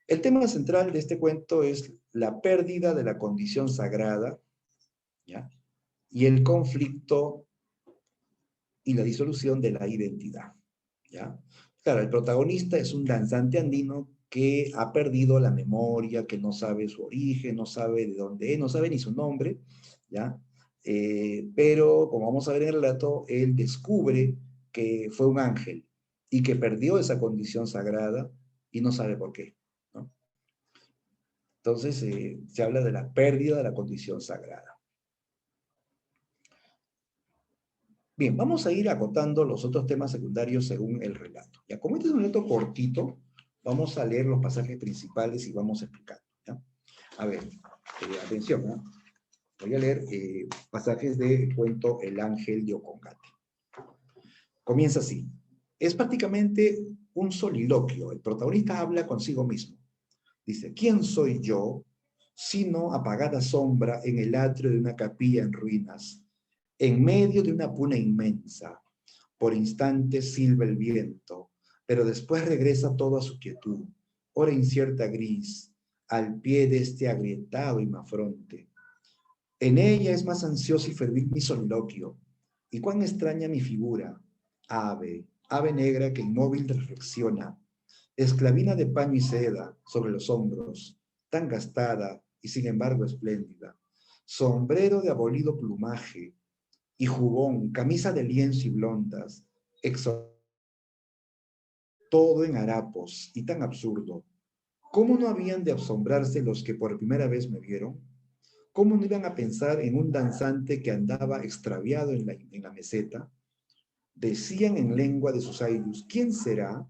El tema central de este cuento es la pérdida de la condición sagrada, ¿ya? Y el conflicto y la disolución de la identidad, ¿ya? Claro, el protagonista es un danzante andino que ha perdido la memoria, que no sabe su origen, no sabe de dónde es, no sabe ni su nombre, ¿ya? Pero, como vamos a ver en el relato, él descubre que fue un ángel y que perdió esa condición sagrada y no sabe por qué, ¿no? Entonces, se habla de la pérdida de la condición sagrada. Bien, vamos a ir acotando los otros temas secundarios según el relato. Ya, como este es un relato cortito, vamos a leer los pasajes principales y vamos explicando, ¿ya? A ver, atención, ¿no? Voy a leer pasajes del cuento El ángel de Ocongate. Comienza así. Es prácticamente un soliloquio. El protagonista habla consigo mismo. Dice, ¿quién soy yo, sino apagada sombra en el atrio de una capilla en ruinas, en medio de una puna inmensa? Por instantes silba el viento, pero después regresa todo a su quietud, hora incierta gris, al pie de este agrietado imafronte. En ella es más ansioso y febril mi soliloquio, y cuán extraña mi figura, ave, ave negra que inmóvil reflexiona, esclavina de paño y seda sobre los hombros, tan gastada y sin embargo espléndida, sombrero de abolido plumaje, y jubón, camisa de lienzo y blondas, todo en harapos y tan absurdo. ¿Cómo no habían de asombrarse los que por primera vez me vieron? ¿Cómo no iban a pensar en un danzante que andaba extraviado en la meseta? Decían en lengua de sus airus, ¿quién será?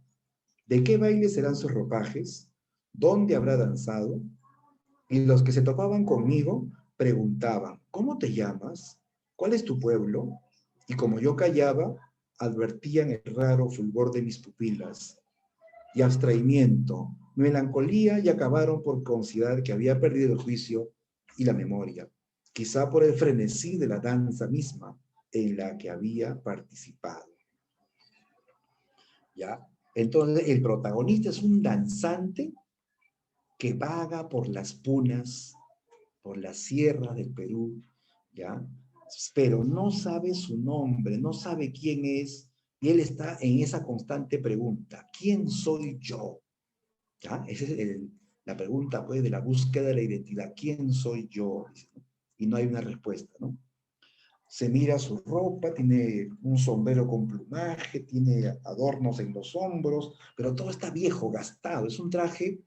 ¿De qué baile serán sus ropajes? ¿Dónde habrá danzado? Y los que se topaban conmigo preguntaban, ¿cómo te llamas? ¿Cuál es tu pueblo? Y como yo callaba, advertían el raro fulgor de mis pupilas y abstraimiento, melancolía y acabaron por considerar que había perdido el juicio y la memoria, quizá por el frenesí de la danza misma en la que había participado. ¿Ya? Entonces, el protagonista es un danzante que vaga por las punas, por la sierra del Perú, ¿ya? Pero no sabe su nombre, no sabe quién es, y él está en esa constante pregunta, ¿quién soy yo? ¿Ya? Esa es la pregunta, pues, de la búsqueda de la identidad, ¿quién soy yo? Y no hay una respuesta, ¿no? Se mira su ropa, tiene un sombrero con plumaje, tiene adornos en los hombros, pero todo está viejo, gastado. Es un traje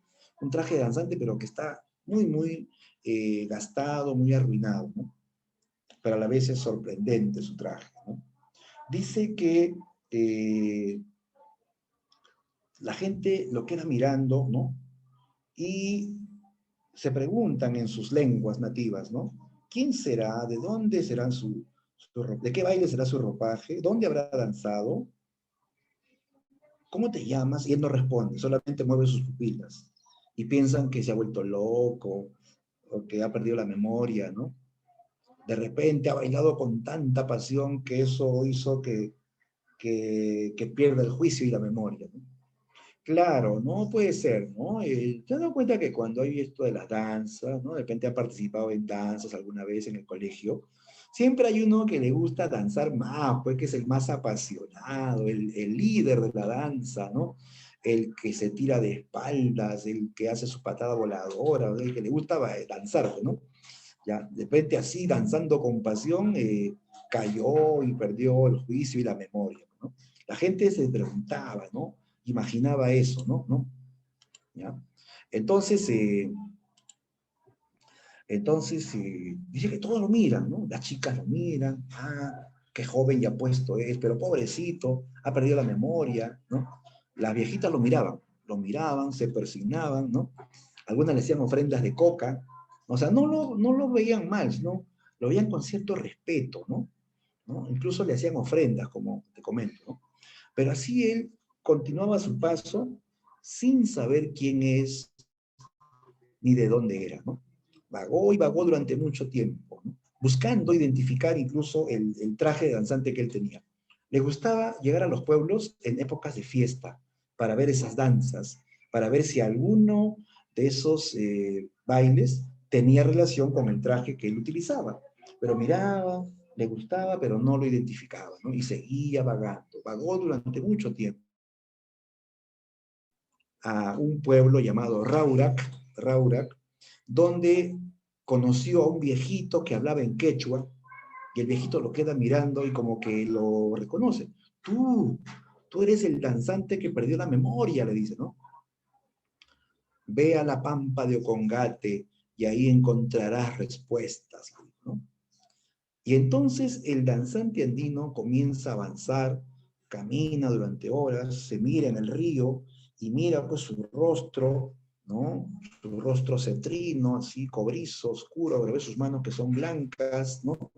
danzante, pero que está muy, muy gastado, muy arruinado, ¿no? Pero a la vez es sorprendente su traje, ¿no? Dice que la gente lo queda mirando, ¿no? Y se preguntan en sus lenguas nativas, ¿no? ¿Quién será? ¿De dónde será de qué baile será su ropaje? ¿Dónde habrá danzado? ¿Cómo te llamas? Y él no responde, solamente mueve sus pupilas. Y piensan que se ha vuelto loco o que ha perdido la memoria, ¿no? De repente ha bailado con tanta pasión que eso hizo que pierda el juicio y la memoria, ¿no? Claro, no puede ser, ¿no? Te has dado cuenta que cuando hay esto de las danzas, ¿no? De repente ha participado en danzas alguna vez en el colegio, siempre hay uno que le gusta danzar más, pues que es el más apasionado, el líder de la danza, ¿no? El que se tira de espaldas, el que hace su patada voladora, el que le gusta danzar, ¿no? Ya, de repente así, danzando con pasión, cayó y perdió el juicio y la memoria, ¿no? La gente se preguntaba, ¿no? Imaginaba eso, ¿no? ¿No? ¿Ya? Entonces, dice que todos lo miran, ¿no? Las chicas lo miran, qué joven y apuesto es, pero pobrecito, ha perdido la memoria, ¿no? Las viejitas lo miraban, se persignaban, ¿no? Algunas le hacían ofrendas de coca, o sea, no lo veían mal, ¿no? Lo veían con cierto respeto, ¿no? ¿no? Incluso le hacían ofrendas, como te comento, ¿no? Pero así él continuaba su paso sin saber quién es ni de dónde era, ¿no? Vagó y vagó durante mucho tiempo, ¿no? Buscando identificar incluso el traje de danzante que él tenía. Le gustaba llegar a los pueblos en épocas de fiesta para ver esas danzas, para ver si alguno de esos bailes tenía relación con el traje que él utilizaba. Pero miraba, le gustaba, pero no lo identificaba, ¿no? Y seguía vagando. Vagó durante mucho tiempo a un pueblo llamado Raurac, donde conoció a un viejito que hablaba en quechua, y el viejito lo queda mirando y como que lo reconoce. Tú eres el danzante que perdió la memoria, le dice, ¿no? Ve a la pampa de Ocongate y ahí encontrarás respuestas, ¿no? Y entonces el danzante andino comienza a avanzar, camina durante horas, se mira en el río y mira pues su rostro, ¿no? Su rostro cetrino, así cobrizo, oscuro, pero ve sus manos que son blancas, ¿no?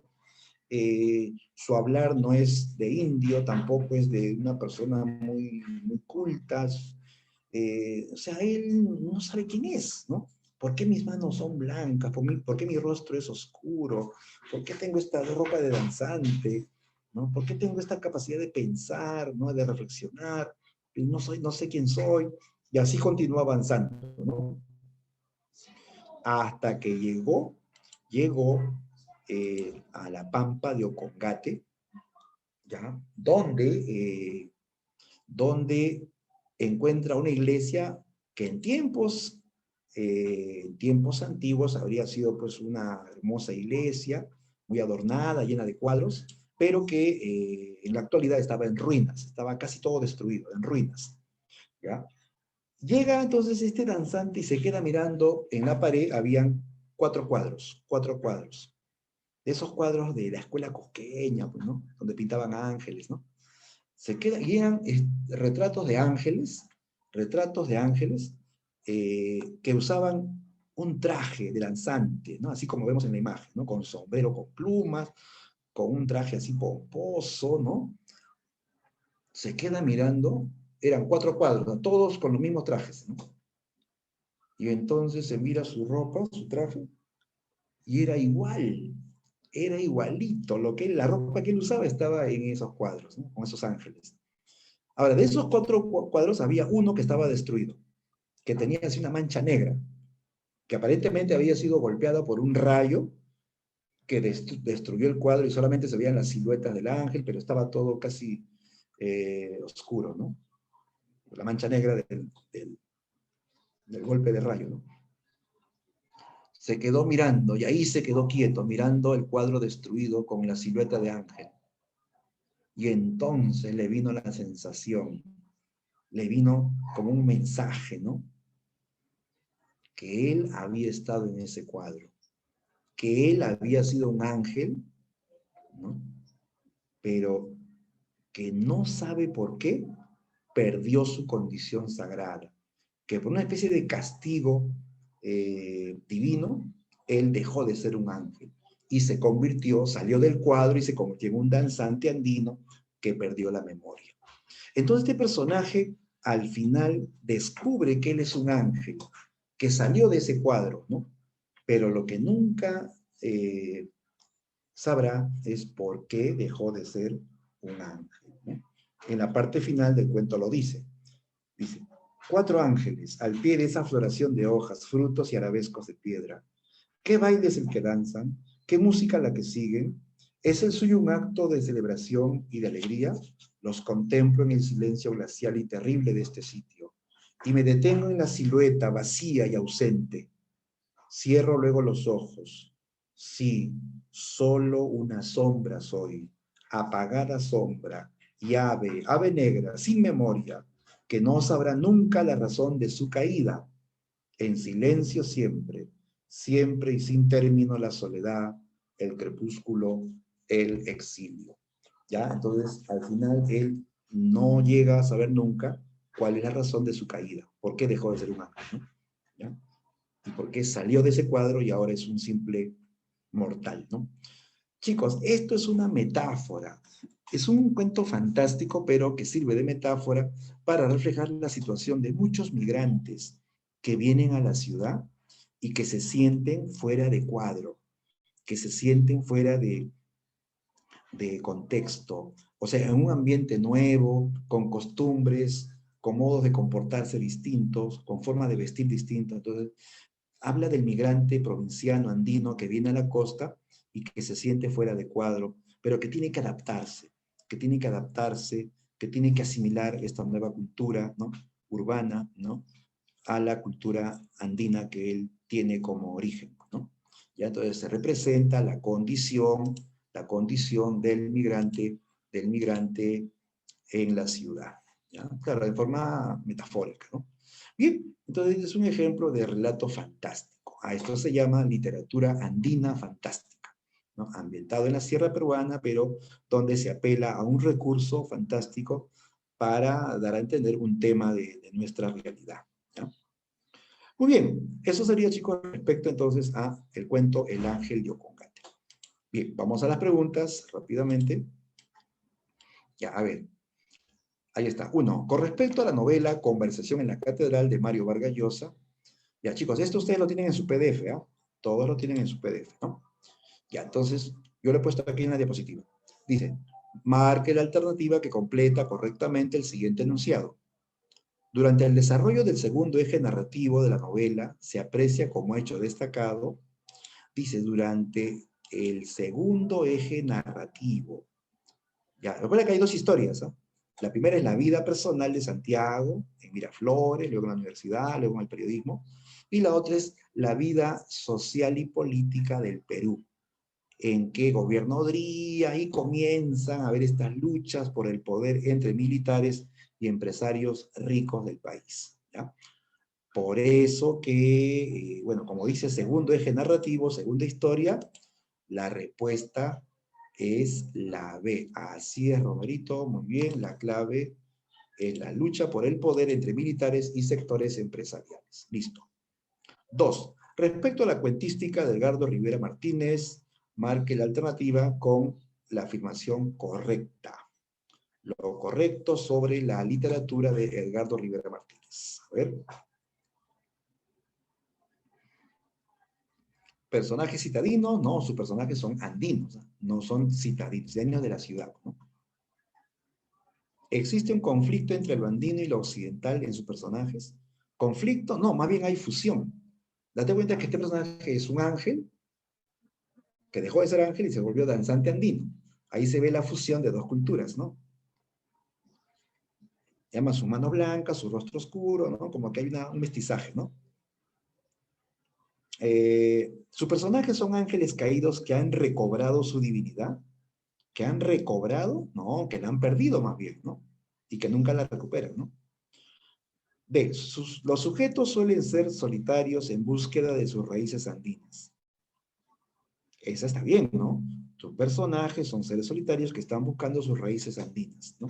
Su hablar no es de indio, tampoco es de una persona muy culta. O sea, él no sabe quién es, ¿no? ¿Por qué mis manos son blancas? ¿Por qué mi rostro es oscuro? ¿Por qué tengo esta ropa de danzante? ¿No? ¿Por qué tengo esta capacidad de pensar, ¿no? De reflexionar? Y no sé quién soy. Y así continúa avanzando, ¿no? Hasta que llegó a la pampa de Ocongate, ¿ya? Donde encuentra una iglesia que en tiempos antiguos habría sido pues una hermosa iglesia, muy adornada, llena de cuadros, pero que en la actualidad estaba en ruinas, estaba casi todo destruido, en ruinas, ¿ya? Llega entonces este danzante y se queda mirando en la pared, habían cuatro cuadros, de esos cuadros de la escuela cusqueña, pues, ¿no? Donde pintaban ángeles, ¿no? Se queda, y eran retratos de ángeles que usaban un traje de danzante, ¿no? Así como vemos en la imagen, ¿no? Con sombrero, con plumas, con un traje así pomposo, ¿no? Se queda mirando, eran cuatro cuadros, ¿no? Todos con los mismos trajes, ¿no? Y entonces se mira su ropa, su traje, y era igualito, la ropa que él usaba estaba en esos cuadros, ¿no? Con esos ángeles. Ahora, de esos cuatro cuadros había uno que estaba destruido, que tenía así una mancha negra, que aparentemente había sido golpeada por un rayo que destruyó el cuadro y solamente se veían las siluetas del ángel, pero estaba todo casi oscuro, ¿no? La mancha negra del golpe de rayo, ¿no? Se quedó mirando, y ahí se quedó quieto, mirando el cuadro destruido con la silueta de ángel. Y entonces le vino la sensación, le vino como un mensaje, ¿no? Que él había estado en ese cuadro, que él había sido un ángel, ¿no? Pero que no sabe por qué perdió su condición sagrada, que por una especie de castigo divino, él dejó de ser un ángel y se convirtió, salió del cuadro y se convirtió en un danzante andino que perdió la memoria. Entonces este personaje al final descubre que él es un ángel, que salió de ese cuadro, ¿no? Pero lo que nunca sabrá es por qué dejó de ser un ángel, ¿no? En la parte final del cuento lo dice. Dice, cuatro ángeles al pie de esa floración de hojas, frutos y arabescos de piedra. ¿Qué baile es el que danzan? ¿Qué música la que siguen? ¿Es el suyo un acto de celebración y de alegría? Los contemplo en el silencio glacial y terrible de este sitio. Y me detengo en la silueta vacía y ausente. Cierro luego los ojos. Sí, solo una sombra soy, apagada sombra, y ave negra, sin memoria, que no sabrá nunca la razón de su caída. En silencio siempre, siempre y sin término la soledad, el crepúsculo, el exilio. ¿Ya? Entonces, al final, él no llega a saber nunca cuál es la razón de su caída, por qué dejó de ser humano, ¿no? ¿Ya? Y por qué salió de ese cuadro y ahora es un simple mortal, ¿no? Chicos, esto es una metáfora. Es un cuento fantástico, pero que sirve de metáfora para reflejar la situación de muchos migrantes que vienen a la ciudad y que se sienten fuera de cuadro, que se sienten fuera de contexto, o sea, en un ambiente nuevo, con costumbres, con modos de comportarse distintos, con formas de vestir distintas. Entonces, habla del migrante provinciano andino que viene a la costa y que se siente fuera de cuadro, pero que tiene que adaptarse, que tiene que adaptarse, que tiene que asimilar esta nueva cultura, ¿no? Urbana, ¿no? A la cultura andina que él tiene como origen, ¿no? Ya entonces se representa la condición del migrante en la ciudad, ¿ya? Claro, de forma metafórica, ¿no? Bien, entonces es un ejemplo de relato fantástico. A esto se llama literatura andina fantástica, ¿no? Ambientado en la sierra peruana, pero donde se apela a un recurso fantástico para dar a entender un tema de nuestra realidad, ¿ya? Muy bien, eso sería, chicos, respecto entonces a el cuento El Ángel de Ocongate. Bien, vamos a las preguntas rápidamente. Ya, a ver, ahí está. Uno, con respecto a la novela Conversación en la Catedral de Mario Vargas Llosa. Ya, chicos, esto ustedes lo tienen en su PDF, ¿ah? Todos lo tienen en su PDF, ¿no? Ya, entonces, yo lo he puesto aquí en la diapositiva. Dice, marque la alternativa que completa correctamente el siguiente enunciado. Durante el desarrollo del segundo eje narrativo de la novela, se aprecia como hecho destacado, dice, durante el segundo eje narrativo. Ya, recuerda que hay dos historias, ¿eh? La primera es la vida personal de Santiago, en Miraflores, luego en la universidad, luego en el periodismo, y la otra es la vida social y política del Perú, en que gobierno Odría y comienzan a haber estas luchas por el poder entre militares y empresarios ricos del país, ¿ya? Por eso que, bueno, como dice segundo eje narrativo, segunda historia, la respuesta es la B. Así es, Romerito, muy bien, la clave es la lucha por el poder entre militares y sectores empresariales. Listo. 2. Respecto a la cuentística de Edgardo Rivera Martínez, marque la alternativa con la afirmación correcta. Lo correcto sobre la literatura de Edgardo Rivera Martínez. A ver. Personajes citadinos, no, sus personajes son andinos, no son citadinos de la ciudad, ¿no? ¿Existe un conflicto entre lo andino y lo occidental en sus personajes? ¿Conflicto? No, más bien hay fusión. Date cuenta que este personaje es un ángel que dejó de ser ángel y se volvió danzante andino. Ahí se ve la fusión de dos culturas, ¿no? Llama su mano blanca, su rostro oscuro, ¿no? Como que hay un mestizaje, ¿no? Sus personajes son ángeles caídos que han recobrado su divinidad, que han recobrado, no, que la han perdido más bien, ¿no? Y que nunca la recuperan, ¿no? D. Los sujetos suelen ser solitarios en búsqueda de sus raíces andinas. Esa está bien, ¿no? Sus personajes son seres solitarios que están buscando sus raíces andinas, ¿no?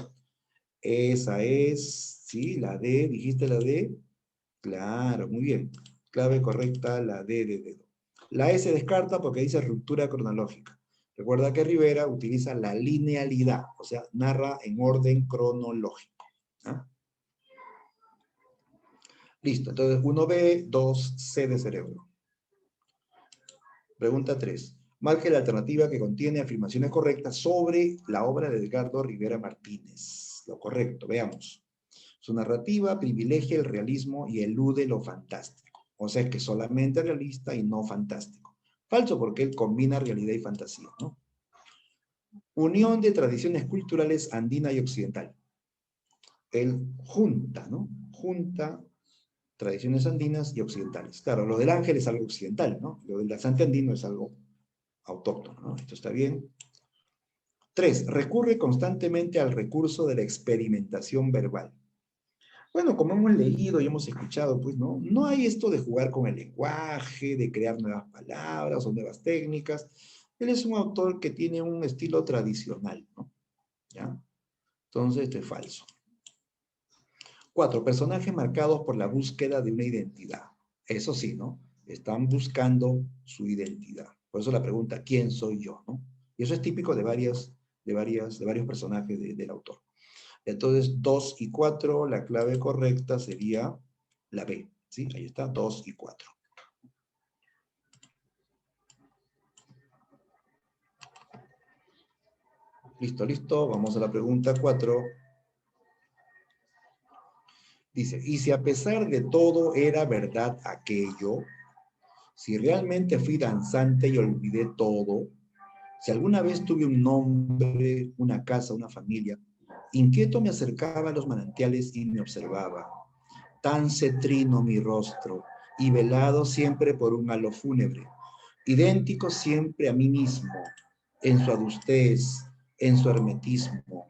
Esa es, sí, la D, dijiste la D. Claro, muy bien. Clave correcta, la D de dedo. La S se descarta porque dice ruptura cronológica. Recuerda que Rivera utiliza la linealidad, o sea, narra en orden cronológico. ¿Ah? Listo, entonces 1B, 2C de cerebro. Pregunta 3. Marque la alternativa que contiene afirmaciones correctas sobre la obra de Edgardo Rivera Martínez. Lo correcto, veamos. Su narrativa privilegia el realismo y elude lo fantástico. O sea, es que solamente realista y no fantástico. Falso porque él combina realidad y fantasía, ¿no? Unión de tradiciones culturales andina y occidental. Él junta, ¿no? Junta tradiciones andinas y occidentales. Claro, lo del ángel es algo occidental, ¿no? Lo del danzante andino es algo autóctono, ¿no? Esto está bien. 3. Recurre constantemente al recurso de la experimentación verbal. Bueno, como hemos leído y hemos escuchado, pues, ¿no? No hay esto de jugar con el lenguaje, de crear nuevas palabras o nuevas técnicas. Él es un autor que tiene un estilo tradicional, ¿no? ¿Ya? Entonces, esto es falso. 4. Personajes marcados por la búsqueda de una identidad. Eso sí, ¿no? Están buscando su identidad. Por eso la pregunta, ¿quién soy yo, no? Y eso es típico de varios personajes del autor. Entonces, 2 y 4, la clave correcta sería la B. ¿Sí? Ahí está, 2 y 4. Listo, listo. Vamos a la pregunta 4. Dice, y si a pesar de todo era verdad aquello, si realmente fui danzante y olvidé todo, si alguna vez tuve un nombre, una casa, una familia, inquieto me acercaba a los manantiales y me observaba. Tan cetrino mi rostro y velado siempre por un halo fúnebre, idéntico siempre a mí mismo, en su adustez, en su hermetismo.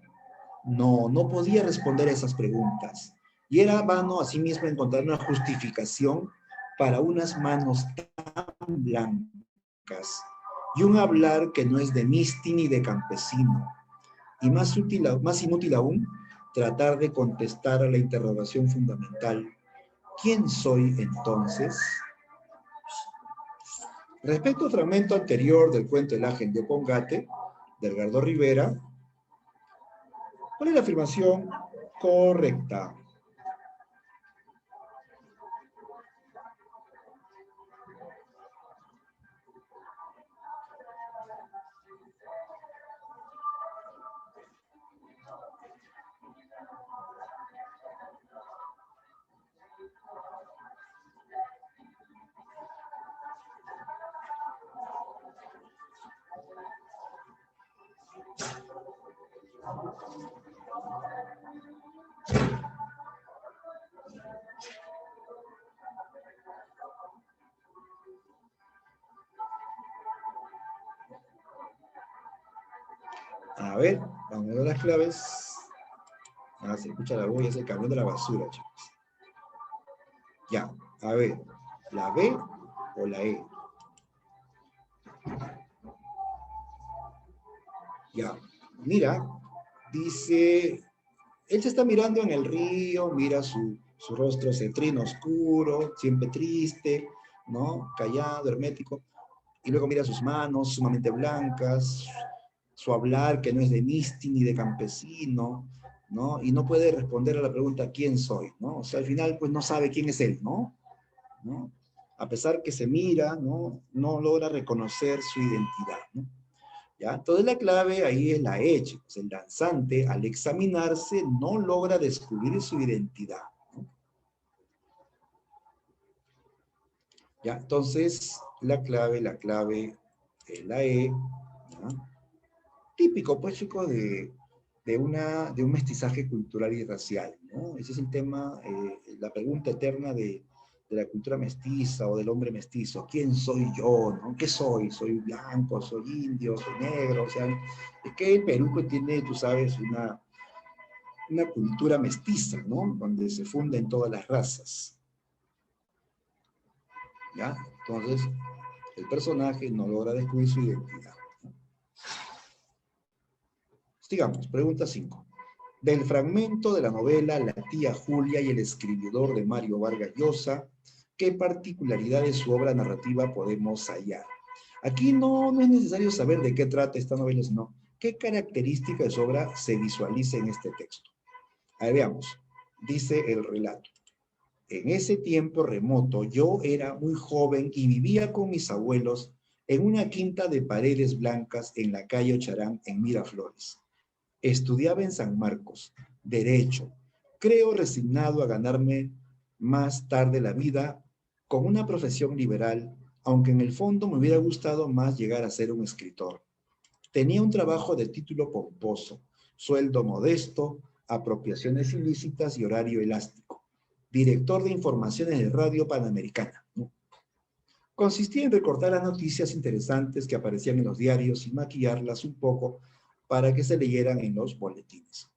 No, no podía responder a esas preguntas. Y era vano asimismo encontrar una justificación para unas manos tan blancas y un hablar que no es de misti ni de campesino. Y más inútil aún, tratar de contestar a la interrogación fundamental. ¿Quién soy entonces? Respecto al fragmento anterior del cuento El Ángel de Opongate, de Edgardo Rivera, ¿cuál es la afirmación correcta? A ver, vamos a ver las claves. Ah, se escucha la voz, es el camión de la basura, chicos. Ya, a ver, ¿la B o la E? Ya, mira, dice, él se está mirando en el río, mira su rostro cetrino oscuro, siempre triste, ¿no? Callado, hermético, y luego mira sus manos sumamente blancas, su hablar que no es de misti ni de campesino, ¿no? Y no puede responder a la pregunta ¿quién soy? ¿No? O sea, al final pues no sabe quién es él, ¿no? ¿No? A pesar que se mira, ¿no? No logra reconocer su identidad, ¿no? ¿Ya? Entonces la clave ahí es la E, chicos. El danzante al examinarse no logra descubrir su identidad, ¿no? ¿Ya? Entonces la clave es la E, ¿ya? Típico, pues, chicos, de un mestizaje cultural y racial, ¿no? Ese es el tema, la pregunta eterna de la cultura mestiza o del hombre mestizo. ¿Quién soy yo, no? ¿Qué soy? ¿Soy blanco? ¿Soy indio? ¿Soy negro? O sea, es que el Perú pues, tiene, tú sabes, una cultura mestiza, ¿no? Donde se funden todas las razas, ¿ya? Entonces, el personaje no logra descubrir su identidad. Sigamos, pregunta 5. Del fragmento de la novela La tía Julia y el escribidor de Mario Vargas Llosa, ¿qué particularidad de su obra narrativa podemos hallar? Aquí no es necesario saber de qué trata esta novela, sino qué característica de su obra se visualiza en este texto. Ahí veamos, dice el relato. En ese tiempo remoto yo era muy joven y vivía con mis abuelos en una quinta de paredes blancas en la calle Ocharán en Miraflores. Estudiaba en San Marcos, Derecho. Creo resignado a ganarme más tarde la vida con una profesión liberal, aunque en el fondo me hubiera gustado más llegar a ser un escritor. Tenía un trabajo de título pomposo, sueldo modesto, apropiaciones ilícitas y horario elástico. Director de informaciones de Radio Panamericana, ¿no? Consistía en recortar las noticias interesantes que aparecían en los diarios y maquillarlas un poco para que se leyeran en los boletines.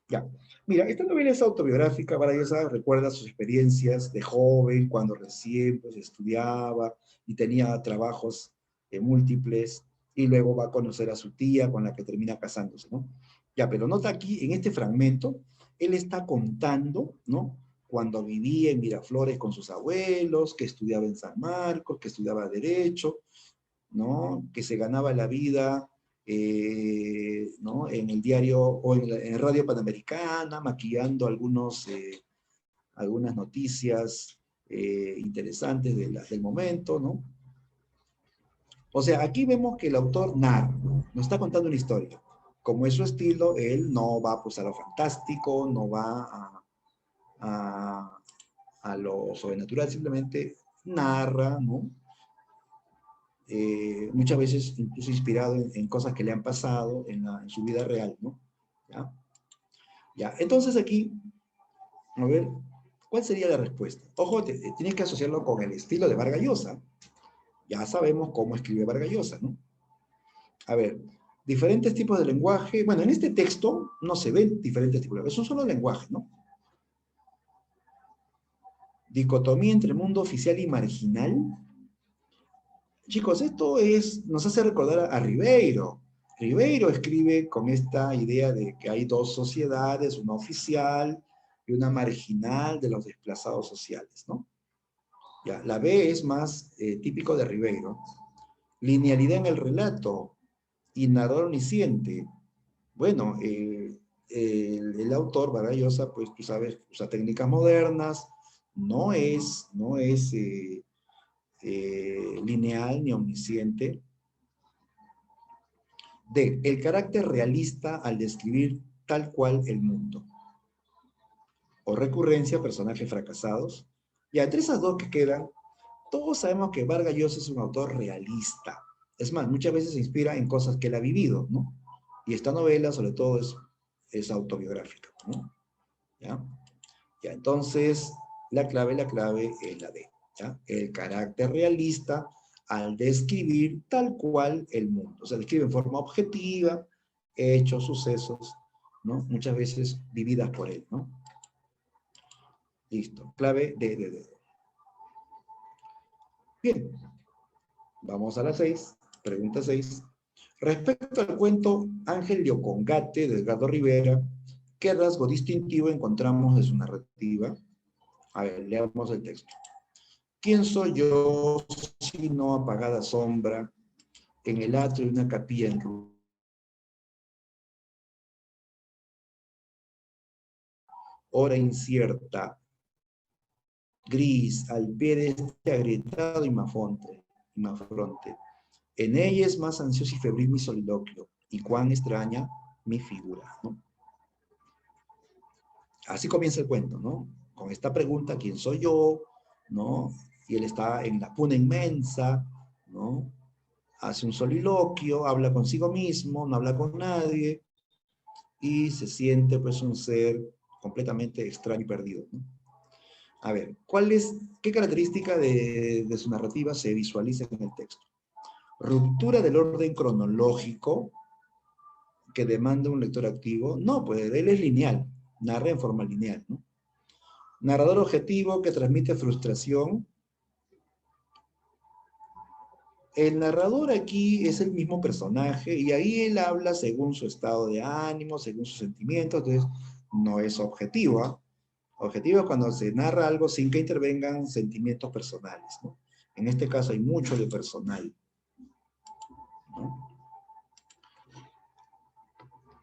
Ya. Mira, esta novela es autobiográfica. Vargas recuerda sus experiencias de joven, cuando recién pues, estudiaba y tenía trabajos múltiples, y luego va a conocer a su tía con la que termina casándose, ¿no? Ya, pero nota aquí, en este fragmento, él está contando, ¿no? Cuando vivía en Miraflores con sus abuelos, que estudiaba en San Marcos, que estudiaba Derecho, ¿no? Que se ganaba la vida ¿no? En el diario o en Radio Panamericana, maquillando algunas noticias interesantes del momento, ¿no? O sea, aquí vemos que el autor narra, ¿no? Nos está contando una historia. Como es su estilo, él no va pues, a lo fantástico, no va a lo sobrenatural, simplemente narra, ¿no? Muchas veces incluso inspirado en cosas que le han pasado en su vida real, ¿no? ¿Ya? Ya, entonces aquí, a ver, ¿cuál sería la respuesta? Ojo, tienes que asociarlo con el estilo de Vargas Llosa. Ya sabemos cómo escribe Vargas Llosa, ¿no? A ver, diferentes tipos de lenguaje. Bueno, en este texto no se ven diferentes tipos de lenguaje, es un solo lenguaje, ¿no? Dicotomía entre mundo oficial y marginal. Chicos, nos hace recordar a Ribeiro. Ribeiro escribe con esta idea de que hay dos sociedades, una oficial y una marginal de los desplazados sociales, ¿no? Ya, la B es más típico de Ribeiro. Linealidad en el relato y narrador omnisciente. Bueno, el autor, Vargas Llosa, pues tú sabes, usa técnicas modernas, no es lineal ni omnisciente. D, el carácter realista al describir tal cual el mundo. O recurrencia, personajes fracasados. Y entre esas dos que quedan, todos sabemos que Vargas Llosa es un autor realista. Es más, muchas veces se inspira en cosas que él ha vivido, ¿no? Y esta novela, sobre todo, es autobiográfica, ¿no? ¿Ya? Ya, entonces, la clave es la D, ¿ya? El carácter realista al describir tal cual el mundo. O sea, describe en forma objetiva hechos, sucesos, ¿no? Muchas veces vividas por él, ¿no? Listo. Clave D. Bien. Vamos a la 6. Pregunta 6. Respecto al cuento Ángel Liocongate de Edgardo Rivera, ¿qué rasgo distintivo encontramos de su narrativa? A ver, leamos el texto. ¿Quién soy yo, sino apagada sombra, en el atrio de una capilla en ruinas? Hora incierta, gris, al pie de este agrietado imafronte. En ella es más ansioso y febril mi soliloquio, y cuán extraña mi figura, ¿no? Así comienza el cuento, ¿no? Con esta pregunta, ¿quién soy yo? ¿No? Y él está en la puna inmensa, ¿no? Hace un soliloquio, habla consigo mismo, no habla con nadie, y se siente pues un ser completamente extraño y perdido, ¿no? A ver, ¿qué característica de su narrativa se visualiza en el texto? Ruptura del orden cronológico que demanda un lector activo. No, pues él es lineal, narra en forma lineal, ¿no? Narrador objetivo que transmite frustración. El narrador aquí es el mismo personaje y ahí él habla según su estado de ánimo, según sus sentimientos, entonces no es objetivo, ¿eh? Objetivo es cuando se narra algo sin que intervengan sentimientos personales, ¿no? En este caso hay mucho de personal, ¿no?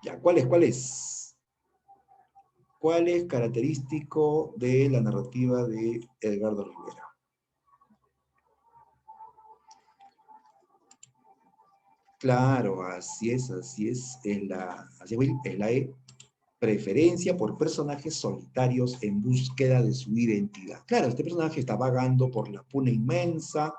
Ya, ¿cuál es? ¿Cuál es característico de la narrativa de Edgardo Rivera? Claro, es la E, preferencia por personajes solitarios en búsqueda de su identidad. Claro, este personaje está vagando por la puna inmensa,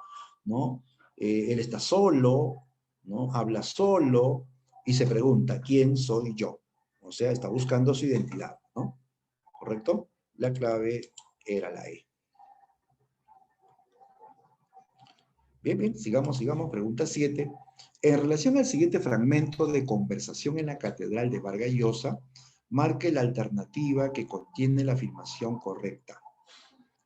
¿no? Él está solo, ¿no? Habla solo y se pregunta, ¿quién soy yo? O sea, está buscando su identidad, ¿no? ¿Correcto? La clave era la E. Bien, bien, sigamos. Pregunta 7. En relación al siguiente fragmento de conversación en la Catedral de Vargas Llosa, marque la alternativa que contiene la afirmación correcta.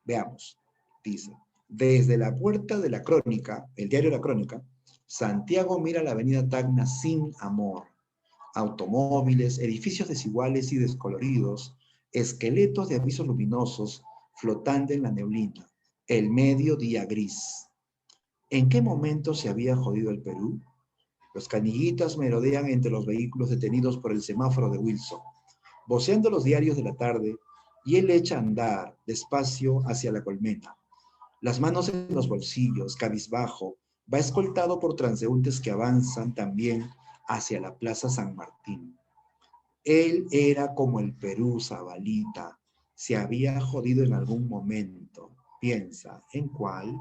Veamos. Dice, desde la puerta de la Crónica, el diario La Crónica, Santiago mira la avenida Tacna sin amor. Automóviles, edificios desiguales y descoloridos, esqueletos de avisos luminosos flotando en la neblina, el mediodía gris. ¿En qué momento se había jodido el Perú? Los canillitas merodean entre los vehículos detenidos por el semáforo de Wilson, voceando los diarios de la tarde, y él echa a andar despacio hacia la colmena. Las manos en los bolsillos, cabizbajo, va escoltado por transeúntes que avanzan también hacia la Plaza San Martín. Él era como el Perú, Zabalita. Se había jodido en algún momento. Piensa, ¿en cuál?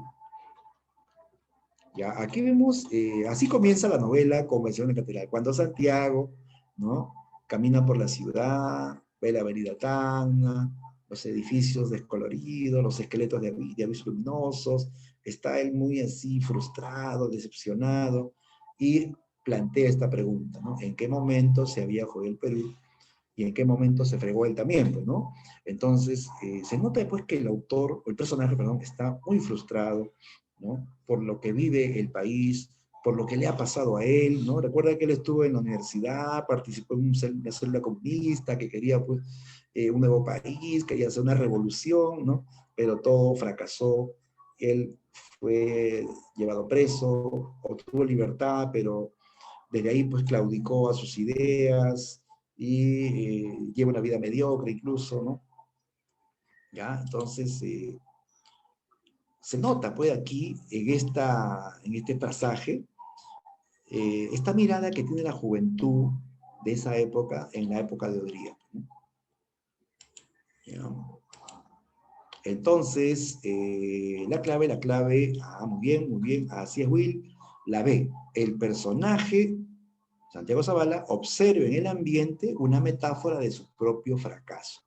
Ya, aquí vemos, así comienza la novela Convención de Catedral. Cuando Santiago, ¿no? Camina por la ciudad, ve la avenida Tacna, los edificios descoloridos, los esqueletos de avisos luminosos, está él muy así frustrado, decepcionado, y plantea esta pregunta, ¿no? ¿En qué momento se había jodido el Perú? Y en qué momento se fregó él también, pues, ¿no? Entonces, se nota después que el autor, o el personaje, perdón, está muy frustrado, ¿no? Por lo que vive el país, por lo que le ha pasado a él, ¿no? Recuerda que él estuvo en la universidad, participó en una célula comunista, que quería, pues, un nuevo país, quería hacer una revolución, ¿no? Pero todo fracasó. Él fue llevado preso, obtuvo libertad, pero desde ahí, pues, claudicó a sus ideas, y lleva una vida mediocre incluso, ¿no? ¿Ya? Entonces, se nota, pues, aquí, en este pasaje, esta mirada que tiene la juventud de esa época, en la época de Odría, ¿no? ¿Ya? Entonces, muy bien, así es Will, la B, el personaje, Santiago Zavala, observa en el ambiente una metáfora de su propio fracaso.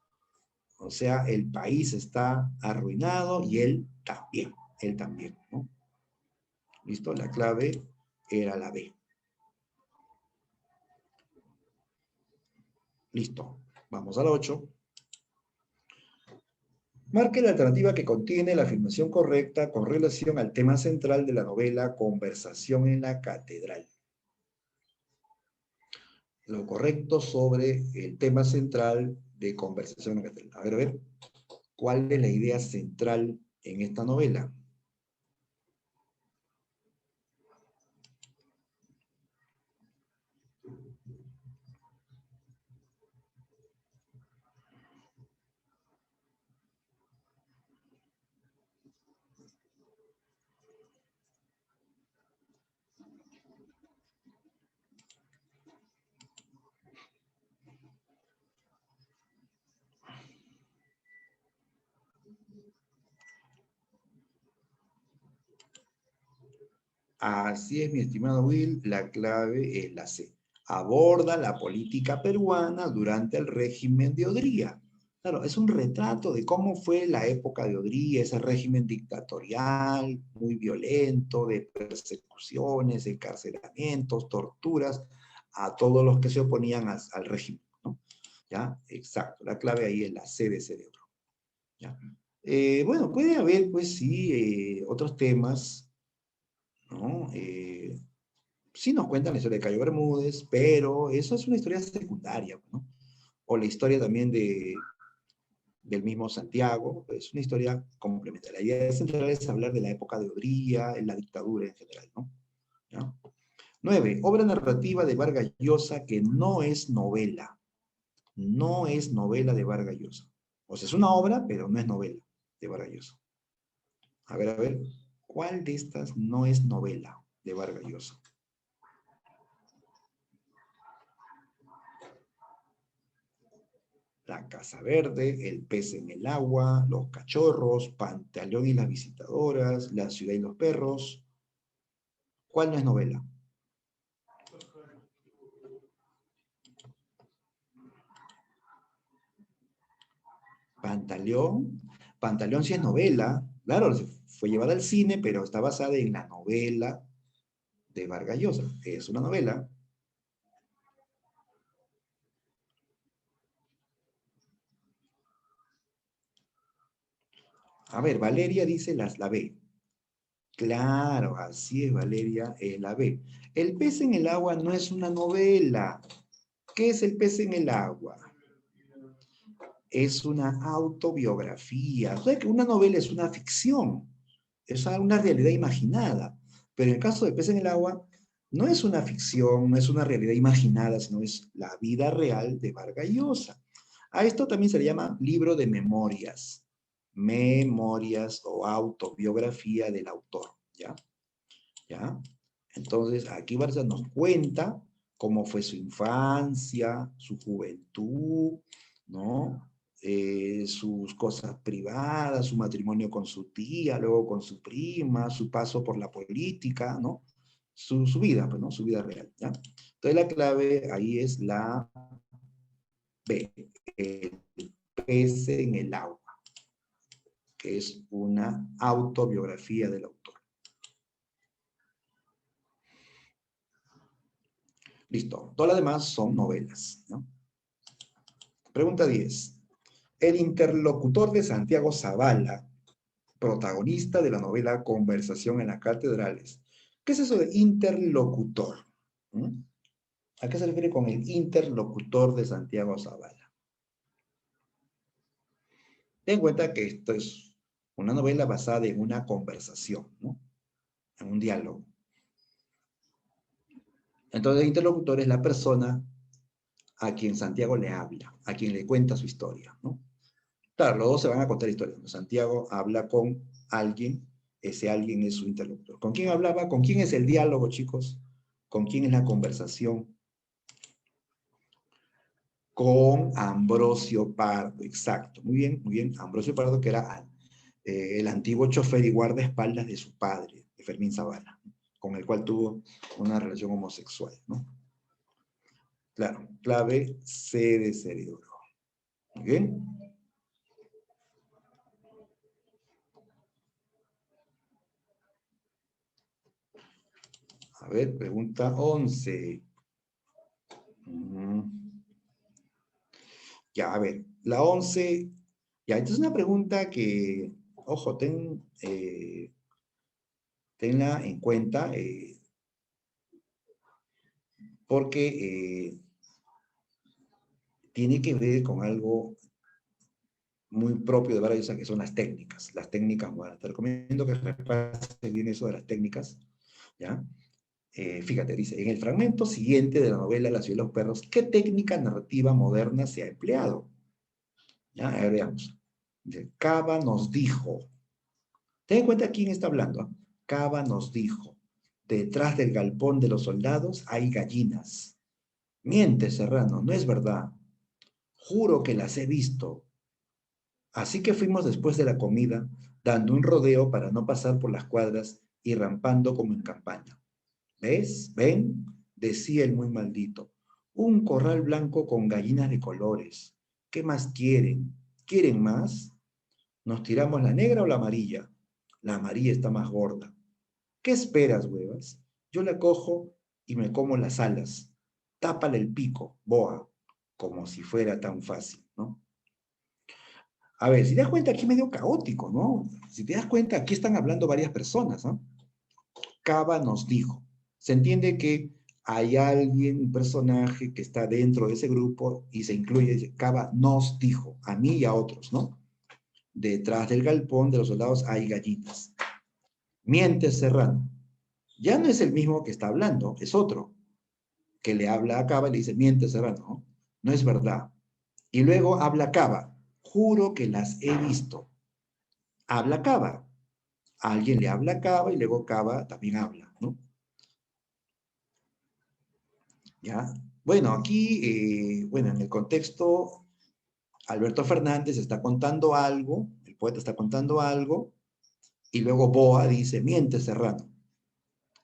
O sea, el país está arruinado y él también, ¿no? ¿Listo? La clave era la B. Listo. Vamos al 8. Marque la alternativa que contiene la afirmación correcta con relación al tema central de la novela Conversación en la Catedral. Lo correcto sobre el tema central de Conversación en la Catedral. A ver, ¿cuál es la idea central en esta novela? Así es, mi estimado Will, la clave es la C. Aborda la política peruana durante el régimen de Odría. Claro, es un retrato de cómo fue la época de Odría, ese régimen dictatorial, muy violento, de persecuciones, encarcelamientos, torturas a todos los que se oponían al régimen, ¿no? ¿Ya? Exacto, la clave ahí es la C de cerebro. ¿Ya? Bueno, puede haber, pues sí, otros temas, ¿no? Sí nos cuentan la historia de Cayo Bermúdez, pero eso es una historia secundaria, ¿no? O la historia también del mismo Santiago, es una historia complementaria. La idea central es hablar de la época de Odría, en la dictadura en general, ¿no? ¿Ya? 9. Obra narrativa de Vargas Llosa que no es novela. No es novela de Vargas Llosa. O sea, es una obra, pero no es novela de Vargas Llosa. A ver, ¿cuál de estas no es novela de Vargas Llosa? La Casa Verde, El pez en el agua, Los cachorros, Pantaleón y las visitadoras, La ciudad y los perros. ¿Cuál no es novela? Pantaleón. Pantaleón sí es novela. Claro, fue llevada al cine, pero está basada en la novela de Vargas Llosa. Es una novela. A ver, Valeria dice la B. Claro, así es, Valeria, es la B. El pez en el agua no es una novela. ¿Qué es el pez en el agua? Es una autobiografía. O sea que una novela es una ficción, es una realidad imaginada. Pero en el caso de Pez en el agua, No es una ficción, no es una realidad imaginada, sino es la vida real de Vargas Llosa. A esto también se le llama libro de memorias. Memorias o autobiografía del autor, ¿ya? ¿Ya? Entonces, aquí Barça nos cuenta cómo fue su infancia, su juventud, ¿no? Sus cosas privadas, su matrimonio con su tía, luego con su prima, su paso por la política, ¿no? Su vida, pues, ¿no? Su vida real, ¿ya? Entonces, la clave ahí es la B, el pez en el agua, que es una autobiografía del autor. Listo. Todas las demás son novelas, ¿no? Pregunta 10. El interlocutor de Santiago Zavala, protagonista de la novela Conversación en las Catedrales. ¿Qué es eso de interlocutor? ¿Mm? ¿A qué se refiere con el interlocutor de Santiago Zavala? Ten en cuenta que esto es una novela basada en una conversación, ¿no? En un diálogo. Entonces, el interlocutor es la persona a quien Santiago le habla, a quien le cuenta su historia, ¿no? Claro, los dos se van a contar historias. Santiago habla con alguien, ese alguien es su interlocutor. ¿Con quién hablaba? ¿Con quién es el diálogo, chicos? ¿Con quién es la conversación? Con Ambrosio Pardo, exacto. Muy bien, muy bien. Ambrosio Pardo, que era el antiguo chofer y guardaespaldas de su padre, de Fermín Zavala, con el cual tuvo una relación homosexual, ¿no? Claro, clave C de cerebro. Muy bien. A ver, pregunta 11. Ya, a ver, la 11. Ya, esta es una pregunta que, ojo, tenla en cuenta, porque tiene que ver con algo muy propio de Vargas Llosa, que son las técnicas. Las técnicas, bueno, te recomiendo que repases bien eso de las técnicas, ¿ya? Fíjate, dice, en el fragmento siguiente de la novela La ciudad de los perros, ¿qué técnica narrativa moderna se ha empleado? ¿Ya? A ver, veamos. Dice, Cava nos dijo. Ten en cuenta quién está hablando. ¿Eh? Cava nos dijo, detrás del galpón de los soldados hay gallinas. Miente, Serrano, no es verdad. Juro que las he visto. Así que fuimos después de la comida, dando un rodeo para no pasar por las cuadras y rampando como en campaña. ¿Ves? ¿Ven? Decía el muy maldito. Un corral blanco con gallinas de colores. ¿Qué más quieren? ¿Quieren más? ¿Nos tiramos la negra o la amarilla? La amarilla está más gorda. ¿Qué esperas, huevas? Yo la cojo y me como las alas. Tápale el pico, boa, como si fuera tan fácil, ¿no? A ver, si te das cuenta, aquí es medio caótico, ¿no? Si te das cuenta, aquí están hablando varias personas, ¿no? Cava nos dijo. Se entiende que hay alguien, un personaje que está dentro de ese grupo y se incluye, dice, Cava nos dijo, a mí y a otros, ¿no? Detrás del galpón de los soldados hay gallinas. Miente Serrano. Ya no es el mismo que está hablando, es otro, que le habla a Cava y le dice, miente Serrano, ¿no? No es verdad. Y luego habla Cava, juro que las he visto. Habla Cava. Alguien le habla a Cava y luego Cava también habla, ¿no? ¿Ya? Bueno, aquí, bueno, en el contexto, Alberto Fernández está contando algo, el poeta está contando algo, y luego Boa dice, miente Serrano.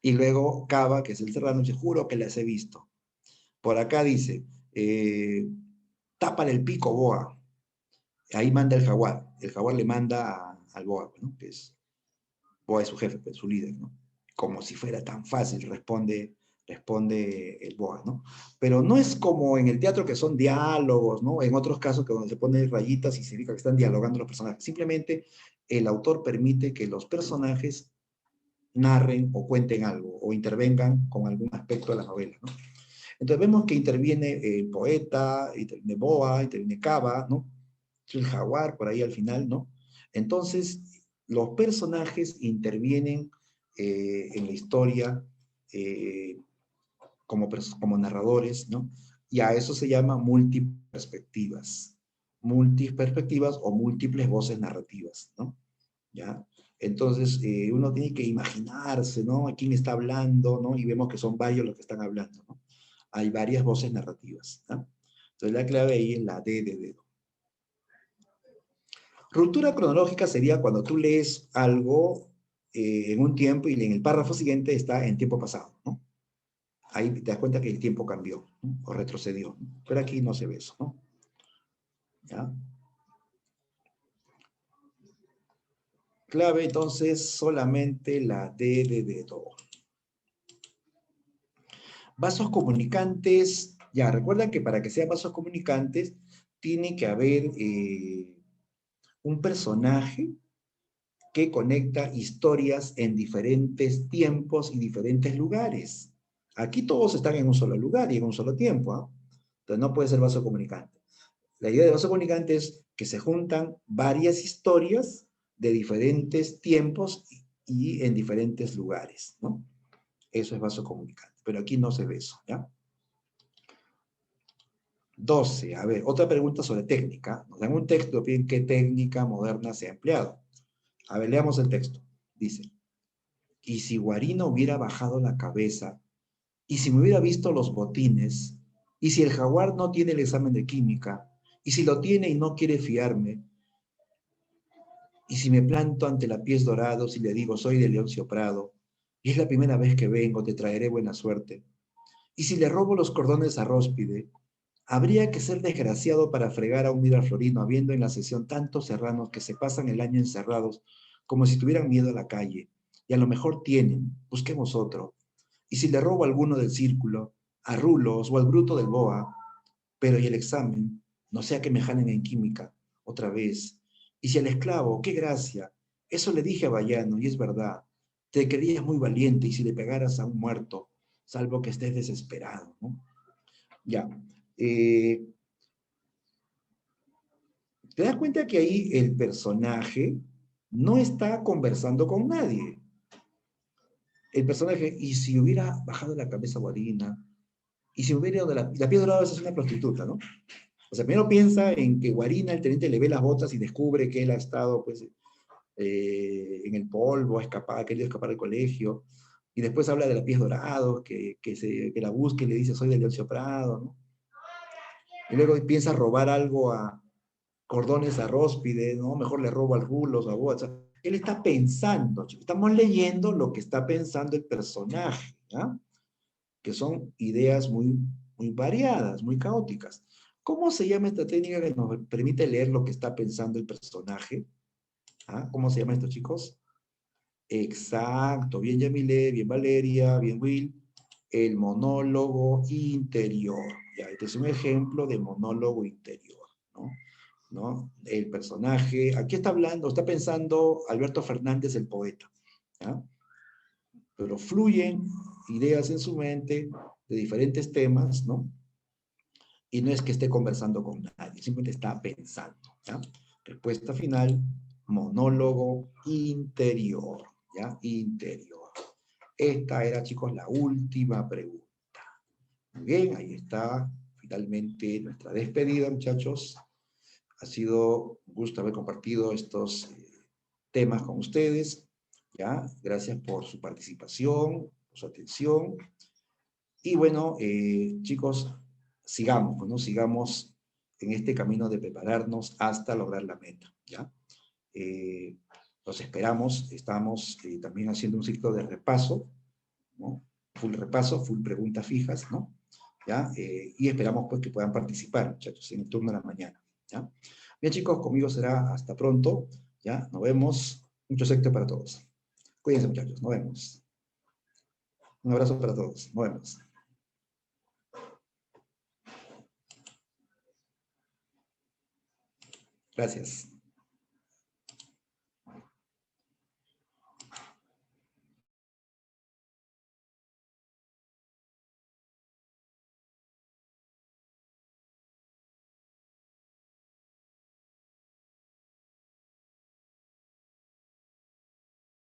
Y luego Cava, que es el Serrano, dice, juro que las he visto. Por acá dice, tápale el pico, Boa. Ahí manda el jaguar le manda al Boa, ¿no? Que es, Boa es su jefe, pues, su líder, ¿no? Como si fuera tan fácil, responde el Boa, ¿no? Pero no es como en el teatro que son diálogos, ¿no? En otros casos que donde se ponen rayitas y significa que están dialogando los personajes. Simplemente el autor permite que los personajes narren o cuenten algo o intervengan con algún aspecto de la novela, ¿no? Entonces vemos que interviene el poeta, interviene Boa, interviene Cava, ¿no? El jaguar por ahí al final, ¿no? Entonces, los personajes intervienen en la historia como narradores, ¿no? Y a eso se llama multiperspectivas. Multiperspectivas o múltiples voces narrativas, ¿no? ¿Ya? Entonces, uno tiene que imaginarse, ¿no? A quién está hablando, ¿no? Y vemos que son varios los que están hablando, ¿no? Hay varias voces narrativas, ¿no? Entonces, la clave ahí es la D de dedo. Ruptura cronológica sería cuando tú lees algo en un tiempo y en el párrafo siguiente está en tiempo pasado, ¿no? Ahí te das cuenta que el tiempo cambió, ¿no? O retrocedió, ¿no? Pero aquí no se ve eso, ¿no? ¿Ya? Clave, entonces, solamente la D de dedo. Vasos comunicantes, ya, recuerda que para que sean vasos comunicantes, tiene que haber un personaje que conecta historias en diferentes tiempos y diferentes lugares. Aquí todos están en un solo lugar y en un solo tiempo, ¿eh? Entonces no puede ser vaso comunicante. La idea de vaso comunicante es que se juntan varias historias de diferentes tiempos y en diferentes lugares, ¿no? Eso es vaso comunicante, pero aquí no se ve eso, ¿ya? 12. A ver, otra pregunta sobre técnica. Nos dan un texto, piden qué técnica moderna se ha empleado. A ver, leamos el texto. Dice, y si Guarino hubiera bajado la cabeza, y si me hubiera visto los botines, y si el jaguar no tiene el examen de química, y si lo tiene y no quiere fiarme, y si me planto ante la pies dorados y le digo, soy de Leoncio Prado, y es la primera vez que vengo, te traeré buena suerte, y si le robo los cordones a Róspide, habría que ser desgraciado para fregar a un Miraflorino, habiendo en la sesión tantos serranos que se pasan el año encerrados como si tuvieran miedo a la calle, y a lo mejor tienen, busquemos otro. Y si le robo a alguno del círculo, a Rulos o al bruto del Boa, pero y el examen, no sea que me jalen en química, otra vez. Y si al esclavo, qué gracia, eso le dije a Bayano, y es verdad, te creías muy valiente, y si le pegaras a un muerto, salvo que estés desesperado, ¿no? Ya. Eh, Te das cuenta que ahí el personaje no está conversando con nadie. El personaje, y si hubiera bajado la cabeza Guarina, y si hubiera ido de la piedra dorada es una prostituta, ¿no? O sea, primero piensa en que Guarina, el teniente, le ve las botas y descubre que él ha estado, pues, en el polvo, ha querido escapar del colegio, y después habla de la pies dorado, que la busque y le dice, soy de Leoncio Prado, ¿no? Y luego piensa robar algo cordones a Róspide, ¿no? Mejor le robo al Rulos, a Boa. O sea, él está pensando, chicos. Estamos leyendo lo que está pensando el personaje, ¿ya? Que son ideas muy variadas, muy caóticas. ¿Cómo se llama esta técnica que nos permite leer lo que está pensando el personaje? ¿Ah? ¿Cómo se llama esto, chicos? Exacto, bien Yamile, bien Valeria, bien Will. El monólogo interior. Ya, este es un ejemplo de monólogo interior, ¿no? ¿No? El personaje, aquí está hablando, está pensando Alberto Fernández, el poeta, ¿ya? Pero fluyen ideas en su mente de diferentes temas, ¿no? Y no es que esté conversando con nadie, simplemente está pensando, ¿ya? Respuesta final, monólogo interior, ¿ya? Interior. Esta era, chicos, la última pregunta. Muy bien, ahí está finalmente nuestra despedida, muchachos. Ha sido un gusto haber compartido estos temas con ustedes. ¿Ya? Gracias por su participación, por su atención. Y bueno, chicos, sigamos, ¿no? Sigamos en este camino de prepararnos hasta lograr la meta. ¿Ya? Eh, los esperamos. Estamos también haciendo un ciclo de repaso, ¿no? Full repaso, full preguntas fijas, ¿no? ¿Ya? Y esperamos pues que puedan participar, muchachos, en el turno de la mañana. ¿Ya? Bien, chicos, conmigo será hasta pronto. ¿Ya? Nos vemos. Mucho éxito para todos. Cuídense, muchachos. Nos vemos. Un abrazo para todos. Nos vemos. Gracias.